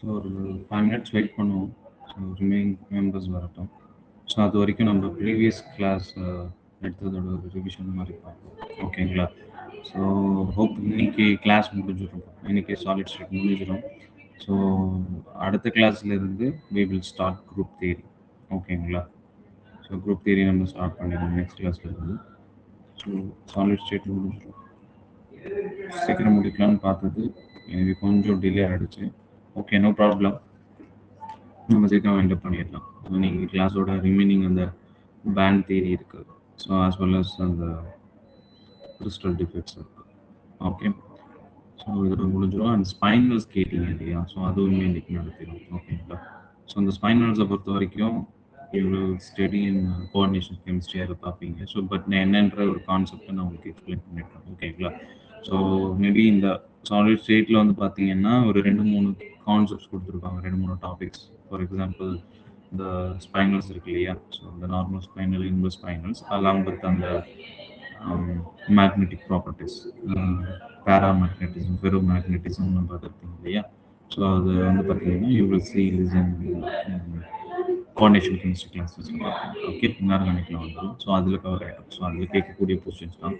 So ஒரு 5 minutes wait பண்ணுவோம். So remaining members வரட்டும். ஸோ அது வரைக்கும் நம்ம ப்ரீவியஸ் கிளாஸ் எடுத்ததோட ஒரு ரிவிஷன் மாதிரி பார்ப்போம். ஓகேங்களா? ஸோ ஹோப் இன்னைக்கு கிளாஸ் முடிஞ்சிடும். இன்னைக்கு சாலிட் ஸ்டேட் முடிஞ்சிடும். ஸோ அடுத்த கிளாஸ்லேருந்து we will start group theory. ஓகேங்களா? ஸோ குரூப் தியரி நம்ம ஸ்டார்ட் பண்ணிடுவோம் நெக்ஸ்ட் கிளாஸ்லேருந்து. ஸோ சாலிட் ஸ்டேட் முடிஞ்சிடும். சீக்கிரம் முடிக்கலாம்னு பார்த்தது எனக்கு கொஞ்சம் டிலே ஆகிடுச்சு. Okay, no problem. நம்ம சீக்கிரம் வைண்ட் பண்ணிடலாம். இன்னைக்கு கிளாஸோட ரிமைனிங் அந்த பேண்ட் தியரி இருக்குது. ஸோ ஆஸ் வெல் அஸ் அந்த கிறிஸ்டல் டிஃபெக்ட்ஸ் இருக்குது. ஓகே, ஸோ இதோட முடிஞ்சிடும். அண்ட் ஸ்பைனல்ஸ் கேட்டிங்க இல்லையா? ஸோ அதுவுமே இன்னைக்கு நடத்திடும். ஓகேங்களா? ஸோ அந்த ஸ்பைனல்ஸை பொறுத்த வரைக்கும் இவ்வளோ ஸ்டடி இன் கோஆர்டினேஷன் கெமிஸ்ட்ரி அதை பார்ப்பீங்க. ஸோ பட் நான் என்னன்ற ஒரு கான்செப்டை நான் உங்களுக்கு எக்ஸ்பிளைன் பண்ணிடுறேன். ஓகேங்களா? ஸோ மேபி இந்த சாலிட் ஸ்டேட்டில் வந்து பார்த்தீங்கன்னா ஒரு 2-3 கான்செப்ட்ஸ் கொடுத்துருப்பாங்க, 2-3 டாபிக்ஸ். ஃபார் எக்ஸாம்பிள் இந்த ஸ்பைனல்ஸ் இருக்கு இல்லையா? ஸோ இந்த normal spinel, inverse spinels, along with அந்த மேக்னெட்டிக் ப்ராப்பர்ட்டிஸ், பேராமேக்னெட்டிசம், ஃபெரோமேக்னெட்டிசம்னு பார்த்துருப்பீங்க இல்லையா? ஸோ அது வந்து பார்த்தீங்கன்னா you will see listen coordination chemistry classes பார்ப்பீங்க. ஓகே, இன்ஆர்கானிக்கில் வந்துடும். ஸோ அதில் கவர் ஆகிடும். ஸோ அதில் கேட்கக்கூடிய கொஸ்டின்ஸ் தான்.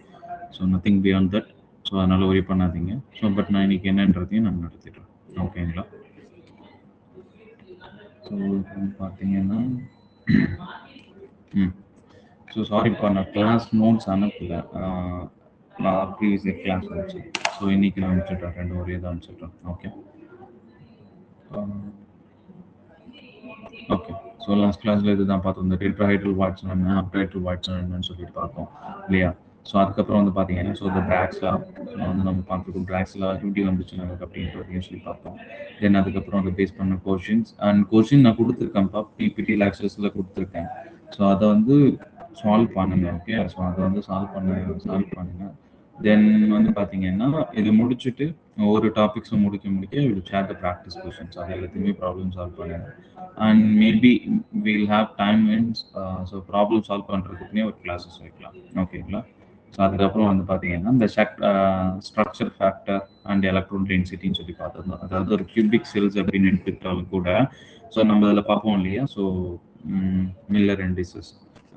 So nothing beyond that. So அதனால் ஒரி பண்ணாதீங்க. ஸோ பட் நான் இன்னைக்கு என்னன்றதையும் நான் நடத்திடுறேன். ஓகேங்களா? ஸோ பார்த்தீங்கன்னா ஸோ சாரிப்பா, நான் கிளாஸ் நோட்ஸ் அனுப்பல. நான் ப்ரீவியஸ் இயர் கிளாஸ் அனுப்பிச்சேன். ஸோ இன்னைக்கு நான் அனுப்பிச்சிட்றேன். 2 ஒரே தான் அனுப்பிச்சிட்றேன். Okay okay. ஸோ லாஸ்ட் கிளாஸில் இது தான் பார்த்தோம். இந்த டெட்ராஹைட்ரல் வாட்ஸ் என்ன, அப்டைட்ரல் வாட்ஸ் என்னன்னு சொல்லிட்டு பார்த்தோம் இல்லையா? ஸோ அதுக்கப்புறம் வந்து பார்த்தீங்கன்னா ஸோ இந்த பிராக்ஸ்லாம் வந்து நம்ம பார்த்துருக்கோம். பிராக்ஸ்லாம் எப்படி வந்துச்சு நமக்கு அப்படின்றதையும் சொல்லி பார்த்தோம். தென் அதுக்கப்புறம் அதை பேஸ் பண்ண கொஷின்ஸ் அண்ட் கொஷின் நான் கொடுத்துருக்கேன்ப்பா, பிபிடி லேக்சர்ஸில் கொடுத்துருக்கேன். ஸோ அதை வந்து சால்வ் பண்ணுங்க. ஓகே, ஸோ அதை வந்து சால்வ் பண்ணுங்க. தென் வந்து பார்த்தீங்கன்னா இது முடிச்சுட்டு ஒவ்வொரு டாபிக்ஸும் முடிக்க will share the practice questions. அது எல்லாத்தையுமே ப்ராப்ளம் சால்வ் பண்ணுங்க. And maybe will have time means so problem solve பண்ணுறதுக்குனே ஒரு கிளாஸஸ் வைக்கலாம். ஓகேங்களா? ஸோ அதுக்கப்புறம் வந்து பார்த்தீங்கன்னா இந்த ஸ்ட்ரக்சர் ஃபேக்டர் அண்ட் எலக்ட்ரான் டென்சிட்டின்னு சொல்லி பார்த்துருந்தோம். அதாவது ஒரு கியூபிக் செல்ஸ் அப்படின்னு எடுத்துக்கிட்டாலும் கூட ஸோ நம்ம அதில் பார்ப்போம் இல்லையா? So Miller indices.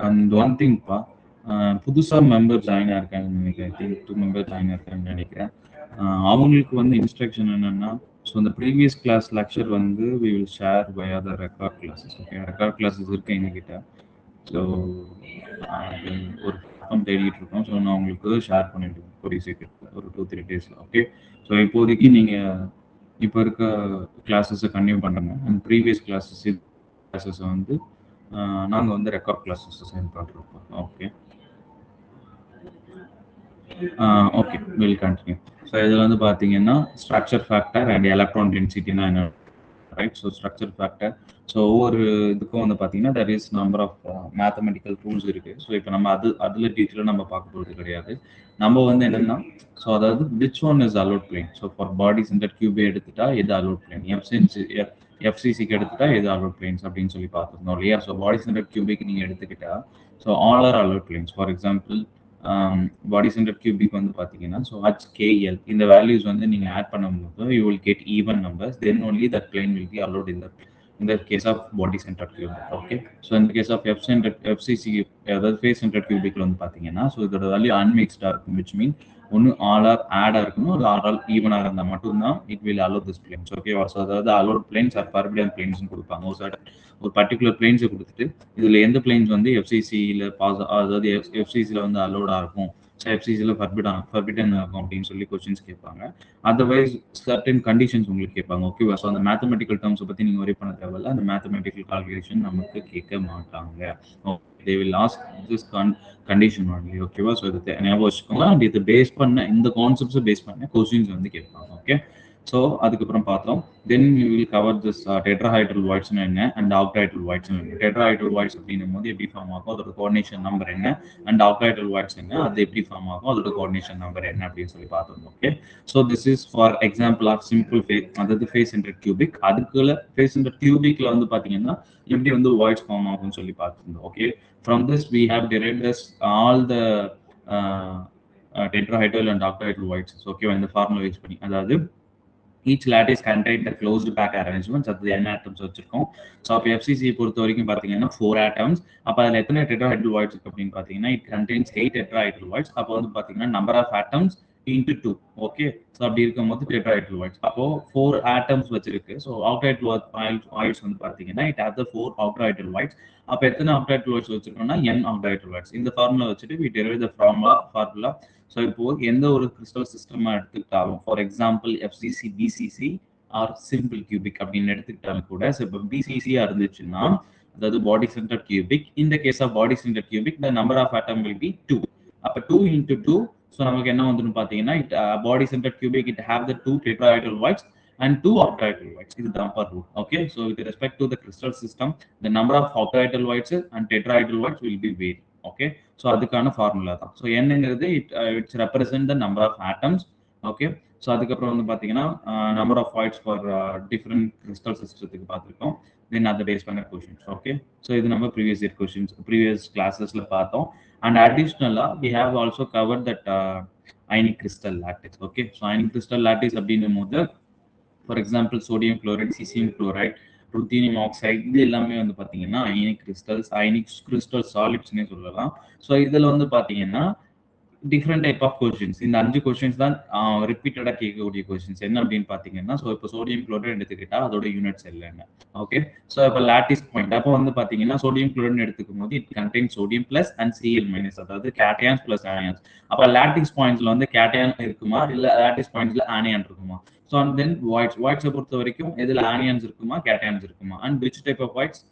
And one திங்ப்பா, புதுசாக மெம்பர் ஜாயின் ஆயிருக்காங்கன்னு நினைக்கிறேன். ஐ திங்க் 2 மெம்பர் ஜாயின் ஆயிருக்காங்கன்னு நினைக்கிறேன். அவங்களுக்கு வந்து இன்ஸ்ட்ரக்ஷன் என்னென்னா, ஸோ இந்த ப்ரீவியஸ் கிளாஸ் லெக்சர் வந்து we will share via the record classes. Okay, record classes இருக்குது எங்ககிட்ட. ஸோ அது ஒரு பக்கம் தேடிட்டு இருக்கோம். ஸோ நான் உங்களுக்கு ஷேர் பண்ணிவிடுவேன் கூடிய சீக்கிரத்தில், ஒரு 2-3 டேஸில். ஓகே, ஸோ இப்போதைக்கு நீங்கள் இப்போ இருக்க கிளாஸஸை கன்டினியூ பண்ணுங்க. அண்ட் ப்ரீவியஸ் கிளாஸஸை வந்து நாங்கள் வந்து ரெக்கார்ட் கிளாஸஸ் சென்ட் பண்ணுறோம். Okay okay, will continue. So இதில் வந்து பார்த்தீங்கன்னா ஸ்ட்ரக்சர் ஃபேக்டர் அண்ட் எலக்ட்ரான் டென்சிட்டினா என்ன, right? So structure factor, so ஒவ்வொரு இதுக்கும் வந்து பார்த்தீங்கன்னா there is number of mathematical rules இருக்குது. ஸோ இப்போ நம்ம அதில் டீட்டெயிலாக நம்ம பார்க்க போகிறது கிடையாது. நம்ம வந்து என்னென்னா ஸோ அதாவது which one is allowed plane. So for body centre கியூபே எடுத்துட்டா எது அலோட் பிளேன், எஃப்சிசிக்கு எடுத்துட்டா எது அலோட் பிளேன்ஸ் அப்படின்னு சொல்லி பார்த்துருந்தோம் இல்லையா? ஸோ பாடி சென்டர் கியூபிக் நீங்கள் எடுத்துக்கிட்டா so all are allowed planes. For example body centre cubic வந்து பார்த்தீங்கன்னா ஸோ HKL இந்த வேல்யூஸ் வந்து நீங்கள் ஆட் பண்ணும்போது you will get even numbers. Then only that plane will be allowed in the case of body centered cubic. Okay, so in the case of FCC அதாவது face centred கியூபிக்ல வந்து பார்த்தீங்கன்னா so இதோட value அன்மிக்ஸ்டாக இருக்கும். Which மீன் ஒன்று all R ஆடாக இருக்கணும், ஒரு all ஈவனாக இருந்தால் மட்டும்தான் it will allow this planes. Okay, so அதாவது அலோட் பிளேன்ஸ் ஆர் பர்மிடன் பிளேன்ஸ்னு கொடுப்பாங்க. ஒரு பர்டிகுலர் பிளேன்ஸை கொடுத்துட்டு இதில் எந்த பிளேன்ஸ் வந்து எஃப்சிசியில் அதாவது எஃப்சிசியில் வந்து அலோடாக இருக்கும், எஃப்சிசியில் ஃபர்பிடன் ஆகும் அப்படின்னு சொல்லி கொஸ்டின்ஸ் கேட்பாங்க. அதர்வைஸ் சர்டன் கண்டிஷன்ஸ் உங்களுக்கு கேட்பாங்க. ஓகேவா? ஸோ அந்த மேத்தமெட்டிக்கல் டேர்ம்ஸை பற்றி நீங்கள் ஒரே பண்ண தேவையில்ல. அந்த மேத்தமெட்டிக்கல் கால்குலேஷன் நமக்கு கேட்க மாட்டாங்க. they will ask this condition only. ஓகேவா? ஸோ இது ஞாபகம் வச்சுக்கோங்க. அண்ட் இது பேஸ் பண்ண இந்த கான்செப்ட்ஸை பேஸ் பண்ண கொஸ்டின்ஸ் வந்து கேட்பாங்க. ஓகே, ஸோ அதுக்கப்புறம் பார்த்தோம். Then you will cover this tetrahedral வாய்ட்ஸ்னா என்ன அண்ட் ஆக்டைட்ரல் வாய்ட்ஸ் என்ன. டெட்ராஹைட்ரல் வாய்ட்ஸ் அப்படின்னும் போது எப்படி ஃபார்ம் ஆகும், அதோட கோஆர்டினேஷன் நம்பர் என்ன, அண்ட் ஆக்டைட்ரல் வாய்ட்ஸ் என்ன, அது எப்படி ஃபார்ம் ஆகும், அதோட கோஆர்டினேஷன் நம்பர் என்ன அப்படின்னு சொல்லி பார்த்தோம். Okay, so this is for example of simple face, அதாவது ஃபேஸ் சென்டர் கியூபிக். அதுக்குள்ள ஃபேஸ் சென்டர் கியூபிக்ல வந்து பார்த்தீங்கன்னா எப்படி வந்து வாய்ட்ஸ் ஃபார்ம் ஆகும்னு சொல்லி பார்த்துருந்தோம். Okay, from this we have derived this all the tetrahedral and octahedral whites. Okay, இந்த ஃபார்முலா யூஸ் பண்ணி, அதாவது each lattice contain the closed pack arrangements. அது n atoms வச்சிருக்கோம். ஸோ அப்போ FCC பொறுத்த வரைக்கும் பார்த்தீங்கன்னா 4 atoms. அப்போ அதில் எத்தனை tetrahedral voids இருக்கு அப்படின்னு பார்த்தீங்கன்னா it contains 8 tetrahedral voids. அப்போ வந்து பார்த்தீங்கன்னா number of atoms into 2. Okay, so அப்படி இருக்கும்போது tetrahedral voids. அப்போ 4 atoms வச்சிருக்கு. ஸோ octahedral voids வந்து பார்த்தீங்கன்னா it has the 4 octahedral voids. அப்போ எத்தனை octahedral voids வச்சிருக்கோம்னா n octahedral voids. இந்த ஃபார்முலா வச்சுட்டு we derive the formula. So இப்போ எந்த ஒரு கிறிஸ்டல் சிஸ்டமா எடுத்துக்கிட்டாலும் for example FCC BCC or simple cubic அப்படின்னு எடுத்துக்கிட்டாலும் கூட இப்போ பிசிசியா இருந்துச்சுன்னா அதாவது பாடி சென்டர் கியூபிக். இந்த case of body centre cubic the number of atom will be 2. அப்போ 2 into 2. ஸோ நமக்கு என்ன வந்துடும் பார்த்தீங்கன்னா பாடி centre cubic it have the 2 tetrahedral voids and 2 octahedral voids. இதுதான் per rule. Okay, so with respect to the crystal system the number of octahedral voids and tetrahedral voids will be varied. Okay, so அதுக்கான formula தான். So என்னங்கிறது it's represent the number of atoms. Okay, so அதுக்கப்புறம் வந்து பார்த்தீங்கன்னா number of voids for different crystal சிஸ்டத்துக்கு பார்த்துருக்கோம். Then அதை base பண்ண கொஷின்ஸ். ஓகே, ஸோ இது நம்ம ப்ரீவியஸ் இயர் கொஷின்ஸ் ப்ரீவியஸ் கிளாஸஸ்ல பார்த்தோம். அண்ட் அடிஷ்னலாக we have also cover that ionic crystal lattice. Okay, so ionic crystal lattice அப்படின்னும் போது for example sodium chloride, caesium chloride, ruthenium oxide இது எல்லாமே வந்து பார்த்தீங்கன்னா அயனிக் கிறிஸ்டல்ஸ், அயனிக் கிறிஸ்டல் சாலிட்ஸ்னே சொல்லலாம். ஸோ இதில் வந்து பார்த்தீங்கன்னா டிஃப்ரெண்ட் டைப் ஆஃப் கொஸ்டின்ஸ். இந்த 5 கொஸ்டின்ஸ் தான் ரிப்பீட்டடாக கேட்கக்கூடிய கொஸ்டின்ஸ். என்ன அப்படின்னு பார்த்தீங்கன்னா ஸோ இப்போ சோடியம் குளோரைட் எடுத்துக்கிட்டா அதோட யூனிட் செல் என்ன. ஓகே, ஸோ இப்போ லாட்டிஸ் பாயிண்ட் அப்போ வந்து பார்த்தீங்கன்னா சோடியம் குளோரைட் எடுத்துக்கும் போது it contain sodium plus and CL minus, அதாவது கேட்டயான்ஸ் பிளஸ் ஆனியான்ஸ். அப்போ லாட்டிஸ் பாயிண்ட்ஸ்ல வந்து கேட்டயான் இருக்குமா இல்லை லாட்டிஸ் பாயிண்ட்ஸ்ல ஆனியான் இருக்குமா. ஸோ அண்ட் தென் வாய்ட்ஸை பொறுத்த வரைக்கும் எதில் ஆனியான்ஸ் இருக்குமா கேட்டயான்ஸ் இருக்குமா and which type of voids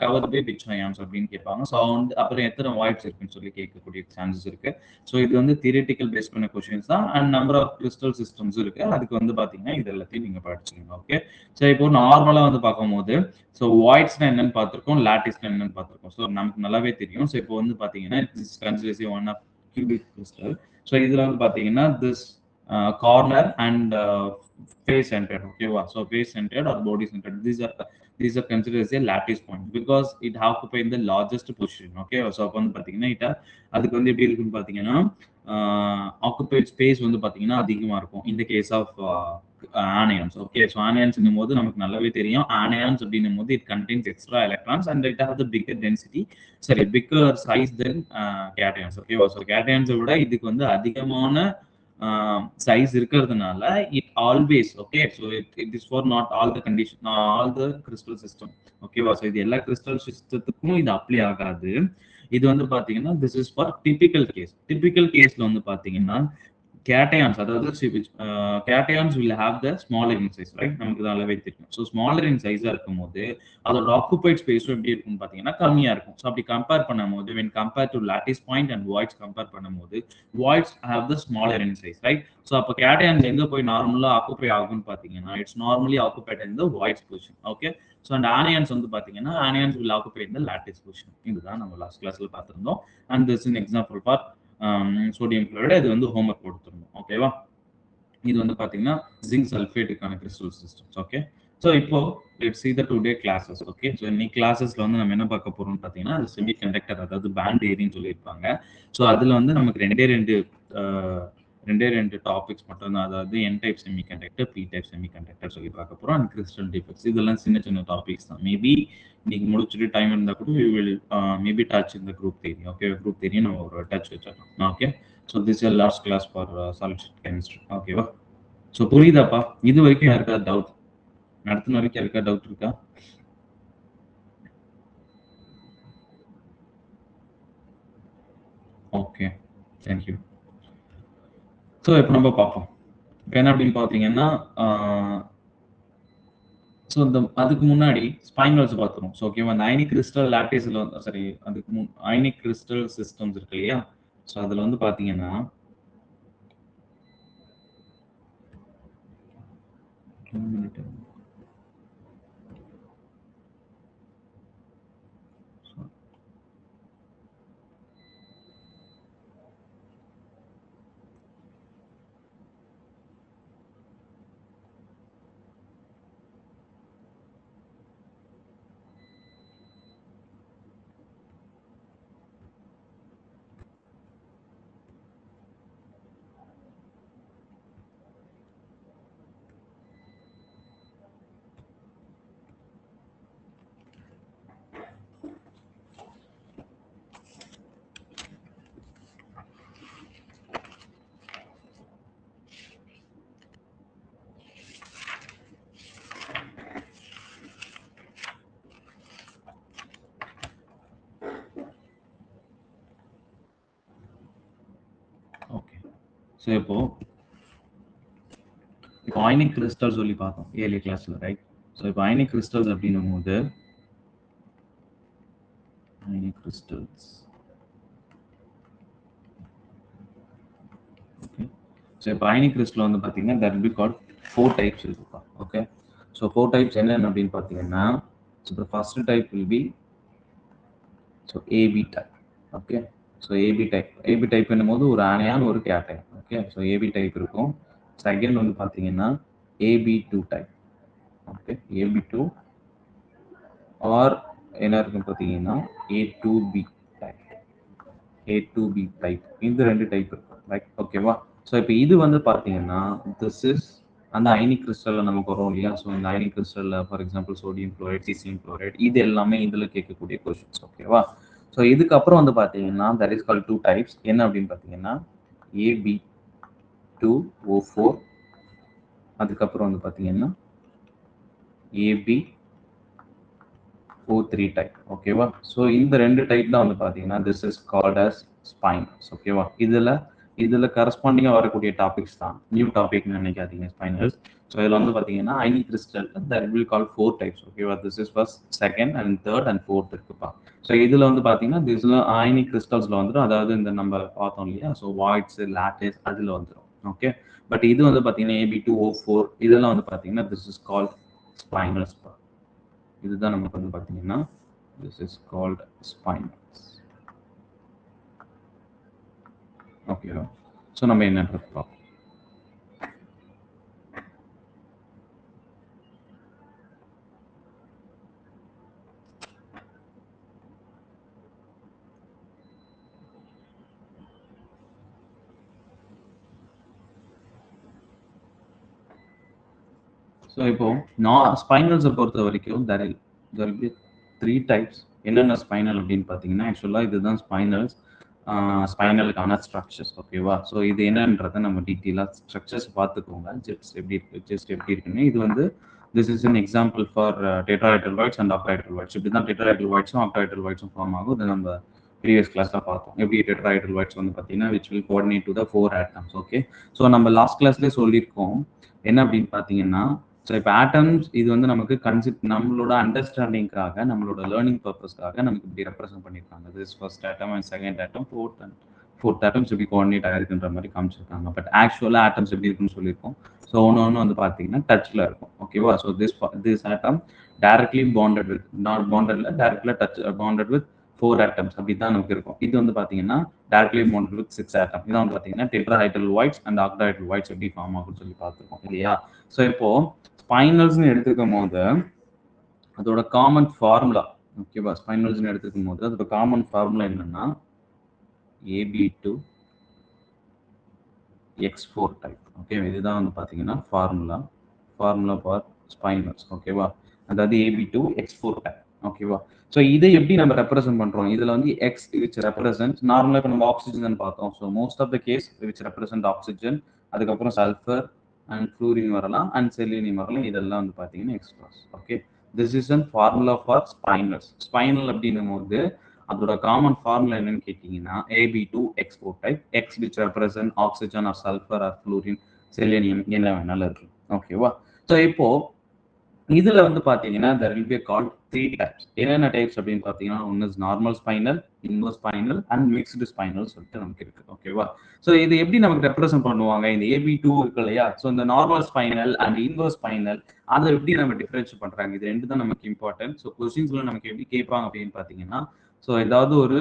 cover by which ions அப்படின்னு கேட்பாங்க. ஸோ வந்து அப்புறம் எத்தனை வாய்ட்ஸ் இருக்குன்னு சொல்லி கேட்கக்கூடிய சான்சஸ் இருக்கு. ஸோ இது வந்து தியரிட்டிக்கல் பேஸ் பண்ண கொஸ்டின்ஸ் தான். And number of crystal systems இருக்கு. அதுக்கு வந்து பாத்தீங்கன்னா இது எல்லாத்தையும் நீங்க படிச்சுக்கோங்க. ஓகே, ஸோ இப்போ நார்மலா வந்து பார்க்கும்போது ஸோ வாய்ட்ஸ்னா என்னன்னு பார்த்துருக்கோம், லாட்டிஸ்னா என்னன்னு பார்த்துருக்கோம். ஸோ நமக்கு நல்லாவே தெரியும். ஸோ இப்போ வந்து பாத்தீங்கன்னா considers one of cubic crystal. So இதுல வந்து பாத்தீங்கன்னா this corner and face centered. ஓகேவா, so face centered or body centered, these are considered as a lattice point because it occupy the largest position. Okay, so அப்போ வந்து பார்த்தீங்கன்னா அதுக்கு வந்து எப்படி இருக்குன்னு பார்த்தீங்கன்னா ஆக்குபைட் ஸ்பேஸ் வந்து பார்த்தீங்கன்னா அதிகமாக இருக்கும் இந்த கேஸ் ஆஃப் ஆனியான்ஸ். ஓகே, ஸோ ஆனியான்ஸ்ங்கும் போது நமக்கு நல்லாவே தெரியும் ஆனியான்ஸ் அப்படின்னும் போது it contains extra electrons and it have the bigger density, சரி பிக்கர் சைஸ் தென் கேட்டயான்ஸ். ஓகேவா, ஸோ கேட்டயான்ஸை விட இதுக்கு வந்து அதிகமான சைஸ் இருக்கிறதுனால it always okay, so it is for not all the condition all the crystal system. ஓகேவா, ஸோ இது எல்லா கிறிஸ்டல் சிஸ்டத்துக்கும் இது அப்ளை ஆகாது. இது வந்து பாத்தீங்கன்னா this is for typical case. Typical கேஸ்ல வந்து பாத்தீங்கன்னா cations, அதாவது cations will have the smaller in size, right? நமக்கு நல்லாவே தெரியும். ஸோ ஸ்மாலர் இன் சைஸா இருக்கும் போது அதோட ஆக்குபைட் ஸ்பேஸும் எப்படி இருக்கும்னு பார்த்தீங்கன்னா கம்மியா இருக்கும். ஸோ அப்படி கம்பேர் பண்ணும்போது when compared to lattice point and voids compare பண்ணும்போது voids have the smaller in size, right? So அப்போ cations எங்க போய் நார்மலா ஆக்குபை ஆகும்னு பார்த்தீங்கன்னா it's normally occupied in the voids position. Okay, so and anions வந்து பார்த்தீங்கன்னா anions will occupy in the lattice position. இதுதான் நம்ம லாஸ்ட் கிளாஸ்ல பார்த்திருந்தோம். And this in example for sodium chloride. இது வந்து ஹோம்ஒர்க் கொடுத்துருந்தோம். ஓகேவா, இது வந்து பாத்தீங்கன்னா ஜிங்க் சல்ஃபேட்டுக்கான கிறிஸ்டல் சிஸ்டம்ஸ். ஓகே, ஸோ இப்போ let's see the today classes. Okay, so இன்னைக்கு கிளாஸஸ்ல வந்து நம்ம என்ன பார்க்க போறோம்னு பார்த்தீங்கன்னா செமி கண்டக்டர், அதாவது பேண்ட் ஏரின்னு சொல்லியிருப்பாங்க. ஸோ அதுல வந்து நமக்கு ரெண்டே ரெண்டு டாபிக்ஸ் மட்டும் தான், அதாவது N type semiconductor, P type semiconductor சொல்லி பார்க்க போறோம். அண்ட் கிறிஸ்டல் டிஃபெக்ட்ஸ், இதெல்லாம் சின்ன சின்ன டாபிக்ஸ் தான். மேபி இன்னைக்கு முடிச்சுட்டு டைம் இருந்தா கூட we will maybe touch in the group theory. Okay, group theory நம்ம ஒரு டச் வச்சிடலாம். Okay, so this is last class for solid chemistry. ஓகேவா, ஸோ புரியுதாப்பா? இது வரைக்கும் யாருக்கா டவுட்? நடத்தின வரைக்கும் யாருக்கா டவுட் இருக்கா? Okay, thank you. ஸோ இப்போ நம்ம பார்ப்போம். இப்போ என்ன அப்படின்னு பார்த்தீங்கன்னா ஸோ இந்த அதுக்கு முன்னாடி ஸ்பைனல்ஸ் பார்த்துரும். ஸோ ஓகேவா, அந்த அயனிக் கிறிஸ்டல் லாட்டிஸ்ல வந்து சரி அதுக்கு அயனிக் கிறிஸ்டல் சிஸ்டம்ஸ் இருக்கு இல்லையா? ஸோ அதில் வந்து பார்த்தீங்கன்னா ஸோ இப்போ அயனிக் கிறிஸ்டல் சொல்லி பார்த்தோம் ஏர்லி கிளாஸ்ல, ரைட்? ஸோ இப்போ அயனிக் கிறிஸ்டல்ஸ் அப்படின்னும் போது அயனிக் கிறிஸ்டல்ஸ், ஓகே. ஸோ இப்போ அயனிக் கிறிஸ்டல் வந்து பார்த்தீங்கன்னா தட் பி கால்ட் 4 டைப்ஸ் இருக்குப்பா, ஓகே. ஸோ 4 டைப்ஸ் என்னென்ன அப்படின்னு பார்த்தீங்கன்னா, so the first type will be so AB type, okay. So AB type என்னும்போது ஒரு அயன் ஒரு cation, okay. So AB type இருக்கும். செகண்ட் வந்து பார்த்தீங்கன்னா AB2 type, okay. AB2 R என்ன இருக்குன்னு பார்த்தீங்கன்னா A2B டைப், A2B டைப். இந்த 2 டைப் இருக்கும், ரைட்? ஓகேவா? ஸோ இப்போ இது வந்து பார்த்தீங்கன்னா திஸ் இஸ் அந்த அயனிக் கிறிஸ்டல்ல நமக்கு வரும் இல்லையா? ஸோ இந்த அயனிக் கிறிஸ்டல்ல for example sodium chloride, caesium chloride, இது எல்லாமே இதில் கேட்கக்கூடிய கொஸ்டின்ஸ், ஓகேவா? ஸோ இதுக்கப்புறம் வந்து பார்த்தீங்கன்னா தட் இஸ் கால் 2 டைப்ஸ். என்ன அப்படின்னு பார்த்தீங்கன்னா AB2O4, அதுக்கப்புறம் வந்து பார்த்தீங்கன்னா AB O3 டைப், ஓகேவா? ஸோ இந்த 2 டைப் தான் வந்து பார்த்தீங்கன்னா திஸ் இஸ் கால்ட் அஸ் ஸ்பைனல்ஸ், ஓகேவா? இதில் கரஸ்பாண்டிங்காக வரக்கூடிய டாபிக்ஸ் தான், நியூ டாபிக்னு நினைக்காதீங்க ஸ்பைனல்ஸ். ஸோ இதில் வந்து பார்த்தீங்கன்னா ionic crystal that will call 4 types, ஓகேவா? This is first, second and third and fourth இருக்குப்பா. ஸோ இதில் வந்து பார்த்தீங்கன்னா திஸ்ல அயனிக் கிறிஸ்டல்ஸில் வந்துடும், அதாவது இந்த நம்ம பார்த்தோம் இல்லையா? ஸோ வாய்ட்ஸ், லாட்டிஸ் அதில் வந்துடும், ஓகே. பட் இது வந்து பார்த்தீங்கன்னா AB2O4 இதெல்லாம் வந்து பார்த்தீங்கன்னா திஸ் இஸ் கால்ட் ஸ்பைனல்ஸ். இதுதான் நமக்கு வந்து பார்த்தீங்கன்னா திஸ் இஸ் கால்ட் ஸ்பைனல்ஸ், ஓகேவா? ஸோ நம்ம என்னன்றது பார்ப்போம். ஸோ இப்போ ஸ்பைனல்ஸை பொறுத்த வரைக்கும் there will be 3 டைப்ஸ். என்னென்ன ஸ்பைனல் அப்படின்னு பார்த்தீங்கன்னா ஆக்சுவலாக இதுதான் ஸ்பைனல்ஸ், ஸ்பைனலுக்கான ஸ்ட்ரக்சர்ஸ், ஓகேவா? ஸோ இது என்னன்றதை நம்ம டீட்டெயிலாக ஸ்ட்ரக்சர்ஸ் பார்த்துக்கோங்க. ஜெஸ்ட் எப்படி இருக்குன்னு. இது வந்து this is an example for tetrahedral voids and octahedral voids. இப்படி தான் டெட்ராஹைட்ரல் வாய்ட்ஸும் ஆக்டாஹைட்ரல் வாய்ட்ஸும் ஃபார்ம் ஆகும். இது நம்ம ப்ரீவியஸ் கிளாஸில் பார்த்தோம். எப்படி டெட்ராஹைட்ரல் வாய்ட்ஸ் வந்து பார்த்தீங்கன்னா which will coordinate to the 4 atoms, okay. So நம்ம லாஸ்ட் கிளாஸ்லேயே சொல்லியிருக்கோம் என்ன அப்படின்னு பார்த்தீங்கன்னா, ஸோ இப்போ ஆட்டம்ஸ் இது வந்து நமக்கு நம்மளோட அண்டர்ஸ்டாண்டிங்காக, நம்மளோட லேர்னிங் பர்பஸ்க்காக நமக்கு இப்படி ரெப்ரசென்ட் பண்ணியிருக்காங்க. This first atom and second atom, fourth atoms இப்படி கோஆர்டினேட் ஆகிருக்குன்ற மாதிரி காமிச்சிருக்காங்க. பட் ஆக்சுவலாக ஆட்டம்ஸ் எப்படி இருக்குன்னு சொல்லியிருக்கோம். ஸோ ஒன்று வந்து பார்த்தீங்கன்னா டச்சில் இருக்கும், ஓகேவா? So this atom directly bonded with, not பாண்டட்ல டைரக்ட்ல டச் பாண்டட் வித் 4 ஆட்டம்ஸ் அப்படி தான் நமக்கு இருக்கும். இது வந்து பார்த்தீங்கன்னா டைரக்ட்லி பாண்டட் வித் 6 ஆட்டம். இதான் வந்து பார்த்தீங்கன்னா tetrahedral voids and octahedral voids எப்படி ஃபார்ம் ஆகும்னு சொல்லி பார்த்துருக்கோம் இல்லையா? ஸோ இப்போ ஸ்பைனல்ஸ்னு எடுத்துக்கும் போது அதோட காமன் ஃபார்முலா, ஓகேவா? ஸ்பைனல்ஸ்னு எடுத்துக்கும் போது அதோட காமன் ஃபார்முலா என்னன்னா AB2X4 டைப், ஓகே. இதுதான் வந்து பார்த்தீங்கன்னா ஃபார்முலா ஃபார் ஸ்பைனல்ஸ், ஓகேவா? அதாவது AB2X4 டைப், ஓகேவா? ஸோ இதை எப்படி நம்ம ரெப்ரசென்ட் பண்றோம்? இதுல வந்து எக்ஸ் விச் ரெப்ரசென்ட் நார்மலாக இப்போ நம்ம ஆக்சிஜன் பார்த்தோம். So most of the case which represent oxygen, அதுக்கப்புறம் சல்ஃபர் அண்ட் ஃப்ளூரின் வரலாம் அண்ட் செலினியம் வரலாம். இதெல்லாம் வந்து பார்த்தீங்கன்னா extras, okay. This is an formula for spinels. Spinel அப்படின்னும் போது அதோட காமன் ஃபார்முலா என்னன்னு கேட்டீங்கன்னா AB2X4 type, X which represent oxygen or sulphur or fluorine, selenium என்ன வேணாலும் இருக்கு, ஓகேவா? ஸோ இப்போ இதுல வந்து பாத்தீங்கன்னா there will be called 3 types. என்னென்ன டைப்ஸ் அப்படின்னு பாத்தீங்கன்னா ஒன்னு is normal spinal, inverse spinal and mixed spinal சொல்லிட்டு நமக்கு இருக்கு, ஓகேவா? ஸோ இது எப்படி நமக்கு ரெப்ரசென்ட் பண்ணுவாங்க? இந்த AB2 இருக்கு இல்லையா? ஸோ இந்த normal spinal and inverse spinal அதை எப்படி நம்ம டிஃபரன்ஷியேட் பண்றாங்க? இது ரெண்டு தான் நமக்கு இம்பார்ட்டன்ட். ஸோ கொஸ்டின்ஸ்ல நமக்கு எப்படி கேட்பாங்க அப்படின்னு பாத்தீங்கன்னா, ஸோ ஏதாவது ஒரு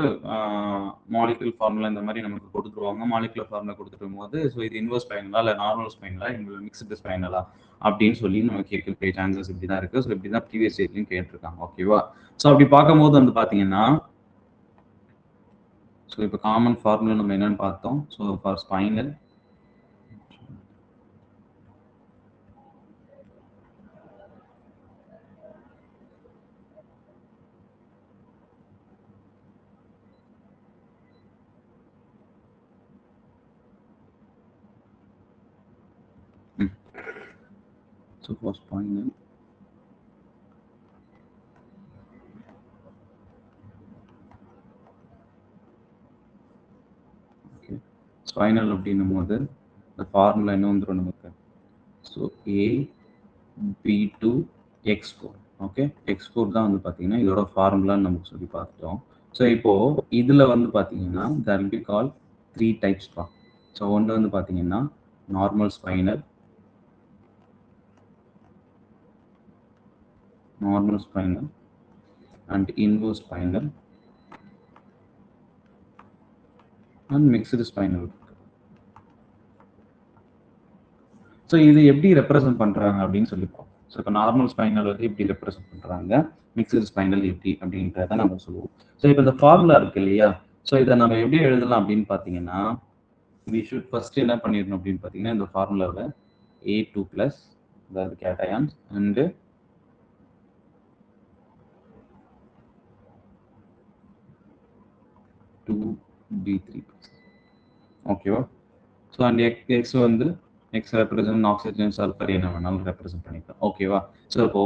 மாலிகுல் ஃபார்முலா இந்த மாதிரி நமக்கு கொடுத்துருவாங்க. மாலிகுலர் ஃபார்முலா கொடுத்துட்டு போது ஸோ இது இன்வர்ஸ் ஸ்பைனலா இல்லை நார்மல் ஸ்பைனலா, இல்லை மிக்ஸ்டு ஸ்பைனலா அப்படின்னு சொல்லி நம்ம கேட்கக்கூடிய சான்சஸ் இப்படி தான் இருக்கு. ஸோ இப்படி தான் ப்ரீவியஸ் இயர்லையும் கேட்டிருக்காங்க, ஓகேவா? ஸோ அப்படி பார்க்கும்போது வந்து பார்த்தீங்கன்னா, ஸோ இப்போ காமன் ஃபார்முலா நம்ம என்னன்னு பார்த்தோம். So for spinal so for spinal okay, spinal அப்படின்னும் போது இந்த ஃபார்முலா என்ன வந்துடும் நமக்கு. So AB2X4. ஓகே, X4 தான் வந்து பார்த்தீங்கன்னா இதோட ஃபார்முலான்னு நமக்கு சொல்லி பார்த்துட்டோம். ஸோ இப்போ இதில் வந்து பார்த்தீங்கன்னா that will be called 3 types. So ஒன்று வந்து பார்த்தீங்கன்னா normal spinal, and inverse spinal and mixed spinal. So இது எப்படி ரெப்ரசென்ட் பண்றாங்க அப்படின்னு சொல்லிப்போம். ஸோ இப்போ நார்மல் ஸ்பைனல் வந்து எப்படி ரெப்ரசென்ட் பண்றாங்க, மிக்சடு ஸ்பைனல் எப்படி அப்படின்றத நம்ம சொல்லுவோம். ஸோ இப்போ இந்த ஃபார்முலா இருக்கு இல்லையா, ஸோ இதை நம்ம எப்படி எழுதலாம் அப்படின்னு பார்த்தீங்கன்னா, we should ஃபர்ஸ்ட் என்ன பண்ணிடணும் அப்படின்னு பார்த்தீங்கன்னா, இந்த ஃபார்முலாவில் A2 பிளஸ் அதாவது கேட்டயான்ஸ் அண்ட் B3 ஓகேவா. ஸோ அண்ட் எக்ஸ் வந்து எக்ஸ் ரெப்ரசன்ட் ஆக்சிஜன் சல்ஃபர் என்ன வேணாலும் ரெப்ரசென்ட் பண்ணிக்கலாம். ஓகேவா. ஸோ இப்போ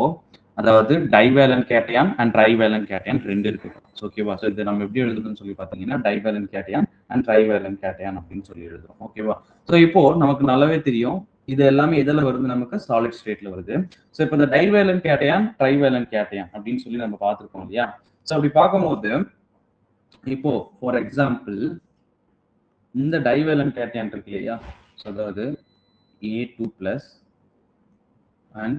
அதாவது டைவேலன்ட் கேட்டயான் அண்ட் ட்ரைவேலன்ட் கேட்டயான் ரெண்டு இருக்கு. ஓகேவா. ஸோ இதை நம்ம எப்படி எழுதுறதுன்னு சொல்லி பார்த்தீங்கன்னா டைவேலன்ட் கேட்டயான் அண்ட் ட்ரைவேலன்ட் கேட்டயான் அப்படின்னு சொல்லி எழுதுறோம். ஓகேவா. ஸோ இப்போ நமக்கு நல்லாவே தெரியும் இது எல்லாமே எதில் வருது, நமக்கு சாலிட் ஸ்டேட்ல வருது. ஸோ இப்போ இந்த டைவேலன்ட் கேட்டயான் ட்ரைவேலன்ட் கேட்டயான் அப்படின்னு சொல்லி நம்ம பார்த்துருக்கோம் இல்லையா. ஸோ அப்படி பார்க்கும்போது இப்போ ஃபார் எக்ஸாம்பிள் இந்த டைவேலன்ட் கேட்டயான் இருக்கு இல்லையா, ஸோ அதாவது A2 plus and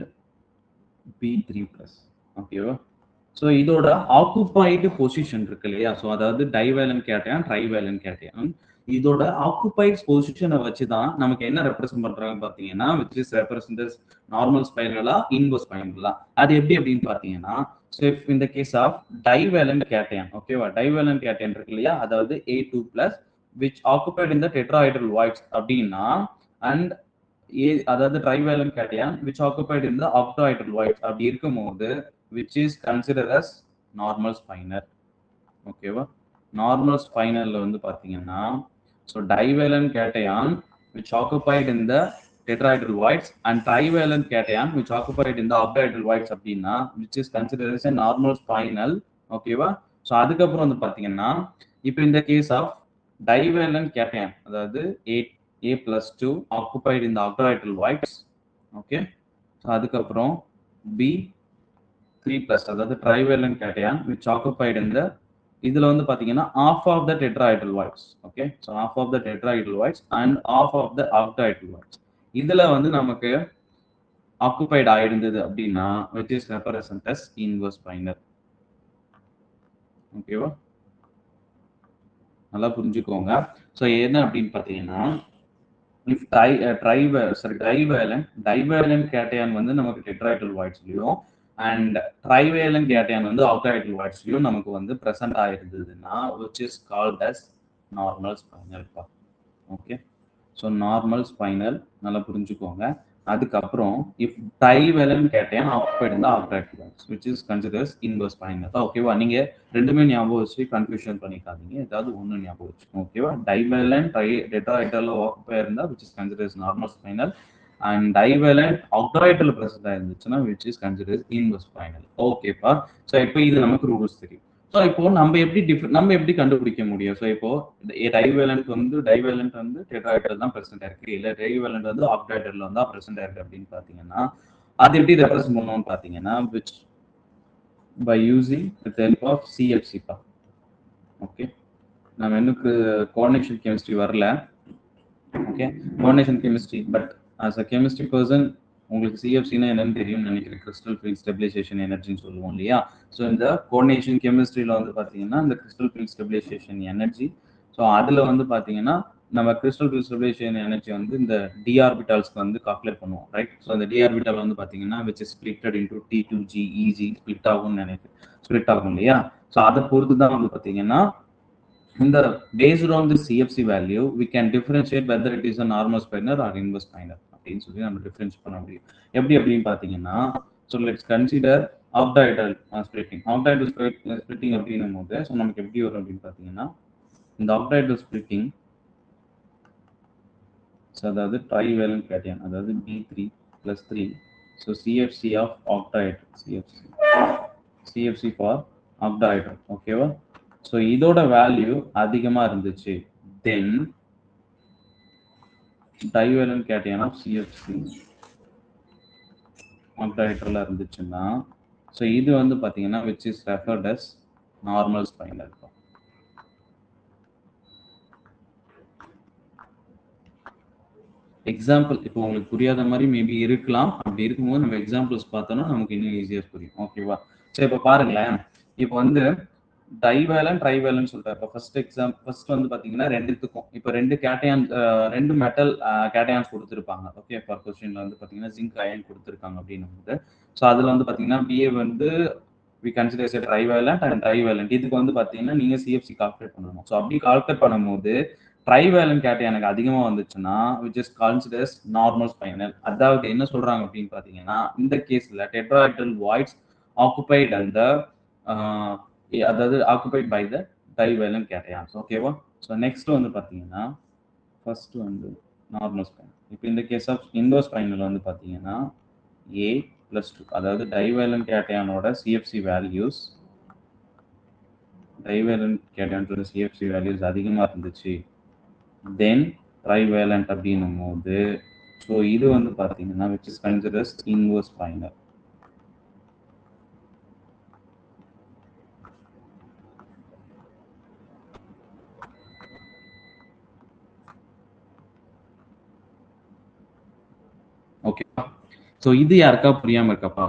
B3 plus. ஓகேவா. ஸோ இதோட ஆக்குபைடு பொசிஷன் இருக்கு இல்லையா, ஸோ அதாவது டைவேலன்ட் கேட்டயான் ட்ரைவேலன்ட் கேட்டயான் இதோட ஆக்குபைட் பொசிஷனை வச்சு தான் நமக்கு என்ன ரெப்ரசென்ட் பண்றாங்க பார்த்தீங்கன்னா, which is represents நார்மல் ஸ்பைனலா இன்வர்ஸ் ஸ்பைனலா. அது எப்படி அப்படின்னு பார்த்தீங்கன்னா, ஸோ இஃப் இந்த கேஸ் ஆஃப் டைவேலன்ட் கேட்டயான், ஓகேவா, டைவேலன்ட் கேட்டயான் இருக்கு இல்லையா, அதாவது A2 plus which occupied in the tetrahedral voids அப்படின்னா, அண்ட் அதாவது ட்ரைவேலன்ட் cation which occupied in the octahedral voids அப்படி இருக்கும்போது which is considered as normal spinal. ஓகேவா. நார்மல் ஸ்பைனல்ல வந்து பாத்தீங்கன்னா, so divalent cation which occupied in the tetrahedral voids and trivalent cation which occupied in the octahedral voids அப்படின்னா which is considered as a normal spinal. ஓகேவா. So அதுக்கப்புறம் வந்து பாத்தீங்கன்னா, இப்போ இந்த கேஸ் ஆஃப் டைவேலன்ட் கேட்டயான் அதாவது A+2 occupied in the octahedral voids. Okay. So அதுக்கப்புறம் B3 plus அதாவது trivalent cation which occupied in the இதுல வந்து பாத்தீங்கன்னா half of the tetrahedral voids. Okay. So half of the tetrahedral voids and half of the octahedral voids இதுல வந்து நமக்கு occupied ஆயிருந்தது அப்படின்னா which is represented as inverse spinal. ஓகேவா. நல்லா புரிஞ்சுக்கோங்க. ஸோ என்ன அப்படின்னு பாத்தீங்கன்னா, if divalent cation வந்து நமக்கு tetrahedral voidsலயும் and trivalent cation வந்து octahedral voidsலயும் நமக்கு வந்து present ஆயிருந்ததுன்னா which is called as normal spinal. Okay. So normal spinal நல்லா புரிஞ்சுக்கோங்க. அதுக்கப்புறம் if trivalent cation occupied in the octahedral voids which is considered as inverse spinal. ஓகேவா. நீங்க ரெண்டுமே ஞாபகம் வச்சு கன்ஃபியூஷன் பண்ணிக்காதீங்க, ஏதாவது ஒண்ணு ஞாபகம் வச்சு. ஓகேவா. டைவேலன்ட் டெட்ராஹெட்ரல் ஆக்குபை இருந்தா which is considered as normal spinal and divalent octahedral present ஆயிருந்துச்சுன்னா which is considered as inverse spinal. ஓகேப்பா. ஸோ இப்போ இது நமக்கு ரூல்ஸ் தெரியும். ஸோ இப்போ நம்ம எப்படி கண்டுபிடிக்க முடியும்? ஸோ இப்போ டைவேலன்ட் வந்து டெட்ராஹெட்ரல் தான் பிரசன்ட் இருக்கு, இல்ல டைவேலன்ட் வந்து ஆக்டாஹெட்ரல் வந்து பிரசன்ட் இருக்கு அப்படின்னு பாத்தீங்கன்னா அது எப்படி ரெப்ரசென்ட் பண்ணுவோம்னு பாத்தீங்கன்னா which by using with the help of CFC. Okay. நம்ம இன்னும் கோஆர்டினேஷன் கெமிஸ்ட்ரி வரல. Okay. Coordination chemistry but as a chemistry person உங்களுக்கு சிஎஃப்சினா என்னன்னு தெரியும்னு நினைக்கிறேன். கிறிஸ்டல் ஃபீல்ட் ஸ்டெபிலைசேஷன் எனர்ஜின்னு சொல்லுவோம் இல்லையா. ஸோ இந்த கோஆர்டினேஷன் கெமிஸ்ட்ரியில் வந்து பார்த்தீங்கன்னா இந்த crystal field stabilization energy, so அதில் வந்து பார்த்தீங்கன்னா நம்ம கிறிஸ்டல் ஃபீல்ட் ஸ்டெபிலைசேஷன் எனர்ஜி வந்து இந்த டி ஆர்பிட்டால்ஸ்க்கு வந்து கால்குலேட் பண்ணுவோம், ரைட். ஸோ அந்த டி ஆர்பிட்டால் வந்து பார்த்தீங்கன்னா which is splitted into T2G EG split ஆகும் இல்லையா. ஸோ அதை பொறுத்து தான் வந்து பார்த்தீங்கன்னா இந்த based on the CFC value we can differentiate whether it is a normal spinal or inverse spinal அப்படின்னு சொல்லி நம்ம டிஃபரன்ஸ் பண்ண முடியும். எப்படி அப்படின்னு பாத்தீங்கன்னா, so let's consider octahedral splitting. octahedral splitting அப்படின்னும் போது ஸோ நமக்கு எப்படி வரும் அப்படின்னு பாத்தீங்கன்னா, இந்த octahedral splitting ஸோ அதாவது trivalent cation அதாவது B3 plus 3 so CFC of octahedral CFC for octahedral. ஓகேவா. ஸோ இதோட வேல்யூ அதிகமா இருந்துச்சு தென் divalent cation of CFC octahedral இருந்துச்சுன்னா ஸோ இது வந்து பார்த்தீங்கன்னா which is referred as normal spinal. Example இப்போ உங்களுக்கு புரியாத மாதிரி மேபி இருக்கலாம். அப்படி இருக்கும்போது நம்ம எக்ஸாம்பிள்ஸ் பார்த்தோம்னா நமக்கு இன்னும் ஈஸியாக புரியும். ஓகேவா? சரி, இப்போ பாருங்களேன். இப்போ வந்து டைவேலன்ட் ட்ரைவேலன்ட் சொல்றாரு. இப்போ ஃபர்ஸ்ட் வந்து பாத்தீங்கன்னா ரெண்டுத்துக்கும் இப்போ ரெண்டு மெட்டல் கேட்டயான்ஸ் கொடுத்துருப்பாங்க. ஓகே, ஃபார் கொஸ்டின்ல வந்து பாத்தீங்கன்னா ஜிங்க் அயன் கொடுத்துருக்காங்க அப்படின்னு. ஸோ அதுல வந்து பாத்தீங்கன்னா பிஏ வந்து we consider as a trivalent and trivalent. இதுக்கு வந்து பாத்தீங்கன்னா நீங்க சிஎஃப்சி கால்குலேட் பண்ணணும். ஸோ அப்படி கால்குலேட் பண்ணும்போது ட்ரைவேலன்ட் கேட்டையானுக்கு அதிகமா வந்துச்சுன்னா which is considered as normal spinal. அதாவது என்ன சொல்றாங்க அப்படின்னு பாத்தீங்கன்னா இந்த கேஸ்ல tetrahedral voids occupied and the அதாவது occupied by the trivalent cations. ஓகேவா? ஸோ நெக்ஸ்ட் வந்து பாத்தீங்கன்னா ஃபர்ஸ்ட் வந்து நார்மல் ஸ்பைனல். இப்போ இந்த கேஸ் ஆஃப் இண்டோஸ்பைனல் வந்து பாத்தீங்கன்னா A+2, அதாவது டைவேலன்ட் கேட்டையானோட சிஎஃப்சி வேல்யூஸ் சிஎஃப்சி வேல்யூஸ் அதிகமா இருந்துச்சு தென் ட்ரைவேலன்ட் அப்படின்னும் போது ஸோ இது வந்து பார்த்தீங்கன்னா which is considered as inverse spinal. Okay, so இது யாருக்கா புரியாம இருக்காப்பா?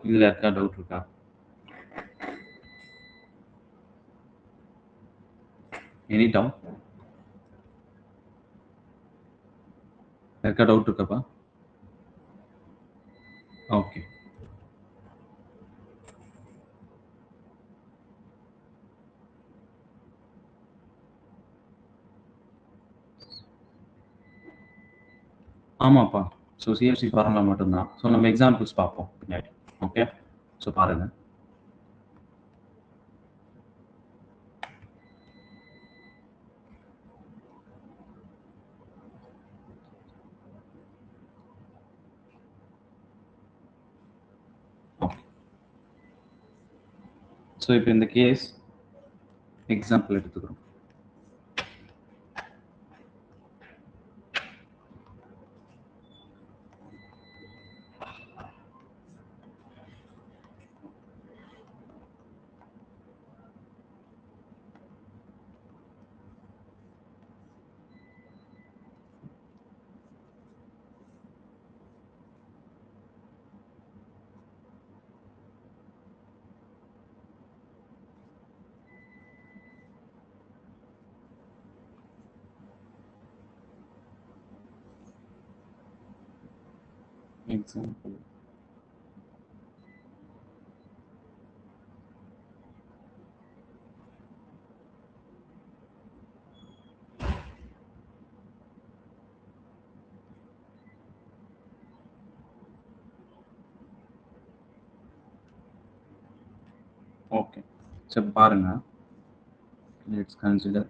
இதுல யாருக்கா டவுட் இருக்கா? Any doubt? யாருக்கா டவுட் இருக்காப்பா? ஓகே, ஆமாப்பா. ஸோ சிஎஃப்சி ஃபார்முலா மட்டும்தான். ஸோ நம்ம எக்ஸாம்பிள்ஸ் பார்ப்போம் பின்னாடி. ஓகே, ஸோ பாருங்க. ஸோ இப்போ இந்த கேஸ் எக்ஸாம்பிள் எடுத்துக்கிறோம். Example. Okay, so பாருங்க, let's consider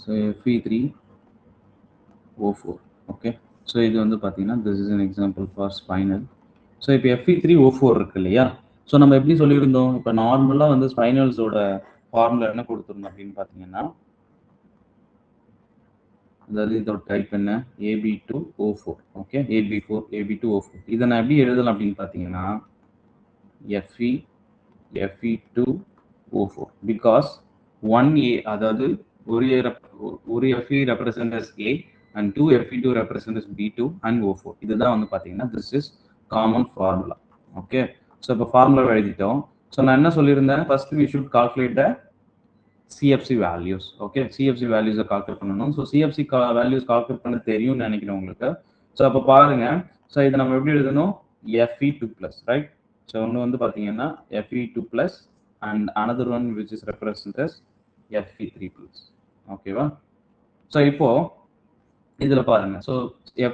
so Fe3O4. okay, so இது வந்து பாத்தீங்கன்னா this is an example for spinal. so இப்போ Fe3O4 இருக்கு இல்லையா? ஸோ நம்ம எப்படி சொல்லியிருந்தோம்? இப்போ நார்மலாக வந்து ஸ்பைனல்ஸோட ஃபார்முலா என்ன கொடுத்துருந்தோம் அப்படின்னு பார்த்தீங்கன்னா அதாவது இதோட டைப் என்ன AB2O4. Okay, AB2O4. இதை நான் எப்படி எழுதலாம் அப்படின்னு பார்த்தீங்கன்னா Fe2O4 பிகாஸ் 1A அதாவது ஒரு Fe represent as A and 2 Fe2 represent as B2 and O4. இதுதான் வந்து பார்த்தீங்கன்னா this is common formula. Okay, so இப்போ ஃபார்முலா எழுதிட்டோம். ஸோ நான் என்ன சொல்லியிருந்தேன்? First we should calculate the CFC values. Okay, CFC values calculate பண்ணணும். ஸோ CFC values கால்குலேட் பண்ண தெரியும்னு நினைக்கிறேன் உங்களுக்கு. ஸோ அப்போ பாருங்க, ஸோ இதை நம்ம எப்படி எழுதணும்? Fe2+, right? ஸோ ஒன்று வந்து பார்த்தீங்கன்னா Fe2+ and another one which is represented as Fe3+. ஓகேவா? ஸோ இப்போ இதுல பாருங்க, so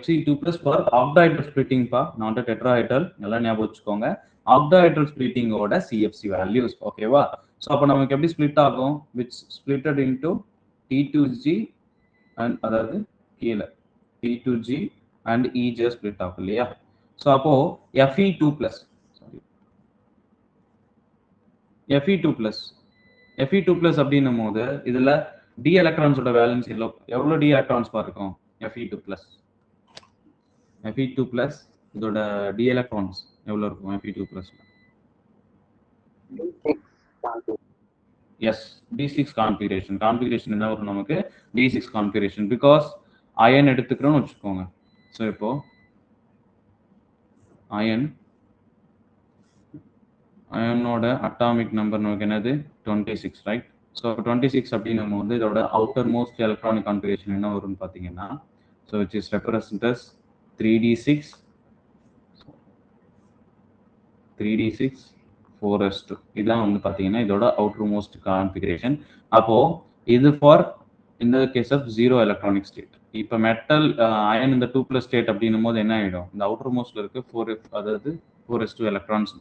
Fe2+ for octahedral splitting பா, நாட் டெட்ராஹெட்ரல். நல்லா ஞாபகம் வச்சுக்கோங்க. ஆக்டாஹெட்ரல் ஸ்பிளிட்டிங்கோட CFC வேல்யூஸ். ஓகேவா? ஸோ அப்போ நமக்கு எப்படி ஸ்பிளிட் ஆகும்? Which splitted into T2G and அதாவது கீழே T2G அண்ட் EJ ஸ்பிளிட் ஆகும் இல்லையா? ஸோ அப்போ Fe2+, Fe2+ அப்படின்னும் போது இதுல டி எலக்ட்ரான்ஸோட வேலன்ஸ் எவ்வளோ டி எலக்ட்ரான்ஸ் இருக்கும் Fe2 ப்ளஸ் Fe2 ப்ளஸ் இதோட டி எலக்ட்ரான்ஸ் எவ்வளோ இருக்கும் Fe2 plus S D6 configuration என்ன வரும் நமக்கு D6 கான்ஃபிகரேஷன் பிகாஸ் அயன் எடுத்துக்கிறோம்னு வச்சுக்கோங்க. ஸோ இப்போ அயனோட அட்டாமிக் நம்பர் நமக்கு என்னது 26 ரைட். ஸோ 26 அப்படின்னும் போது இதோட அவுட்டர் மோஸ்ட் எலக்ட்ரானிக் கான்ஃபிகரேஷன் என்ன வரும்னு பார்த்தீங்கன்னா so which is represent 3d6 4s2 இதான் வந்து பார்த்தீங்கன்னா இதோட அவுட்டர் மோஸ்ட் கான்ஃபிகரேஷன். அப்போ இது ஃபார் இந்த கேஸ் ஆஃப் 0 எலக்ட்ரானிக் ஸ்டேட். இப்போ மெட்டல் அயன் இந்த 2+ ஸ்டேட் அப்படின்னும் போது என்ன ஆகிடும், இந்த அவுட்டர் மோஸ்ட்ல இருக்க 4f அதாவது 4s2 எலக்ட்ரான்ஸ்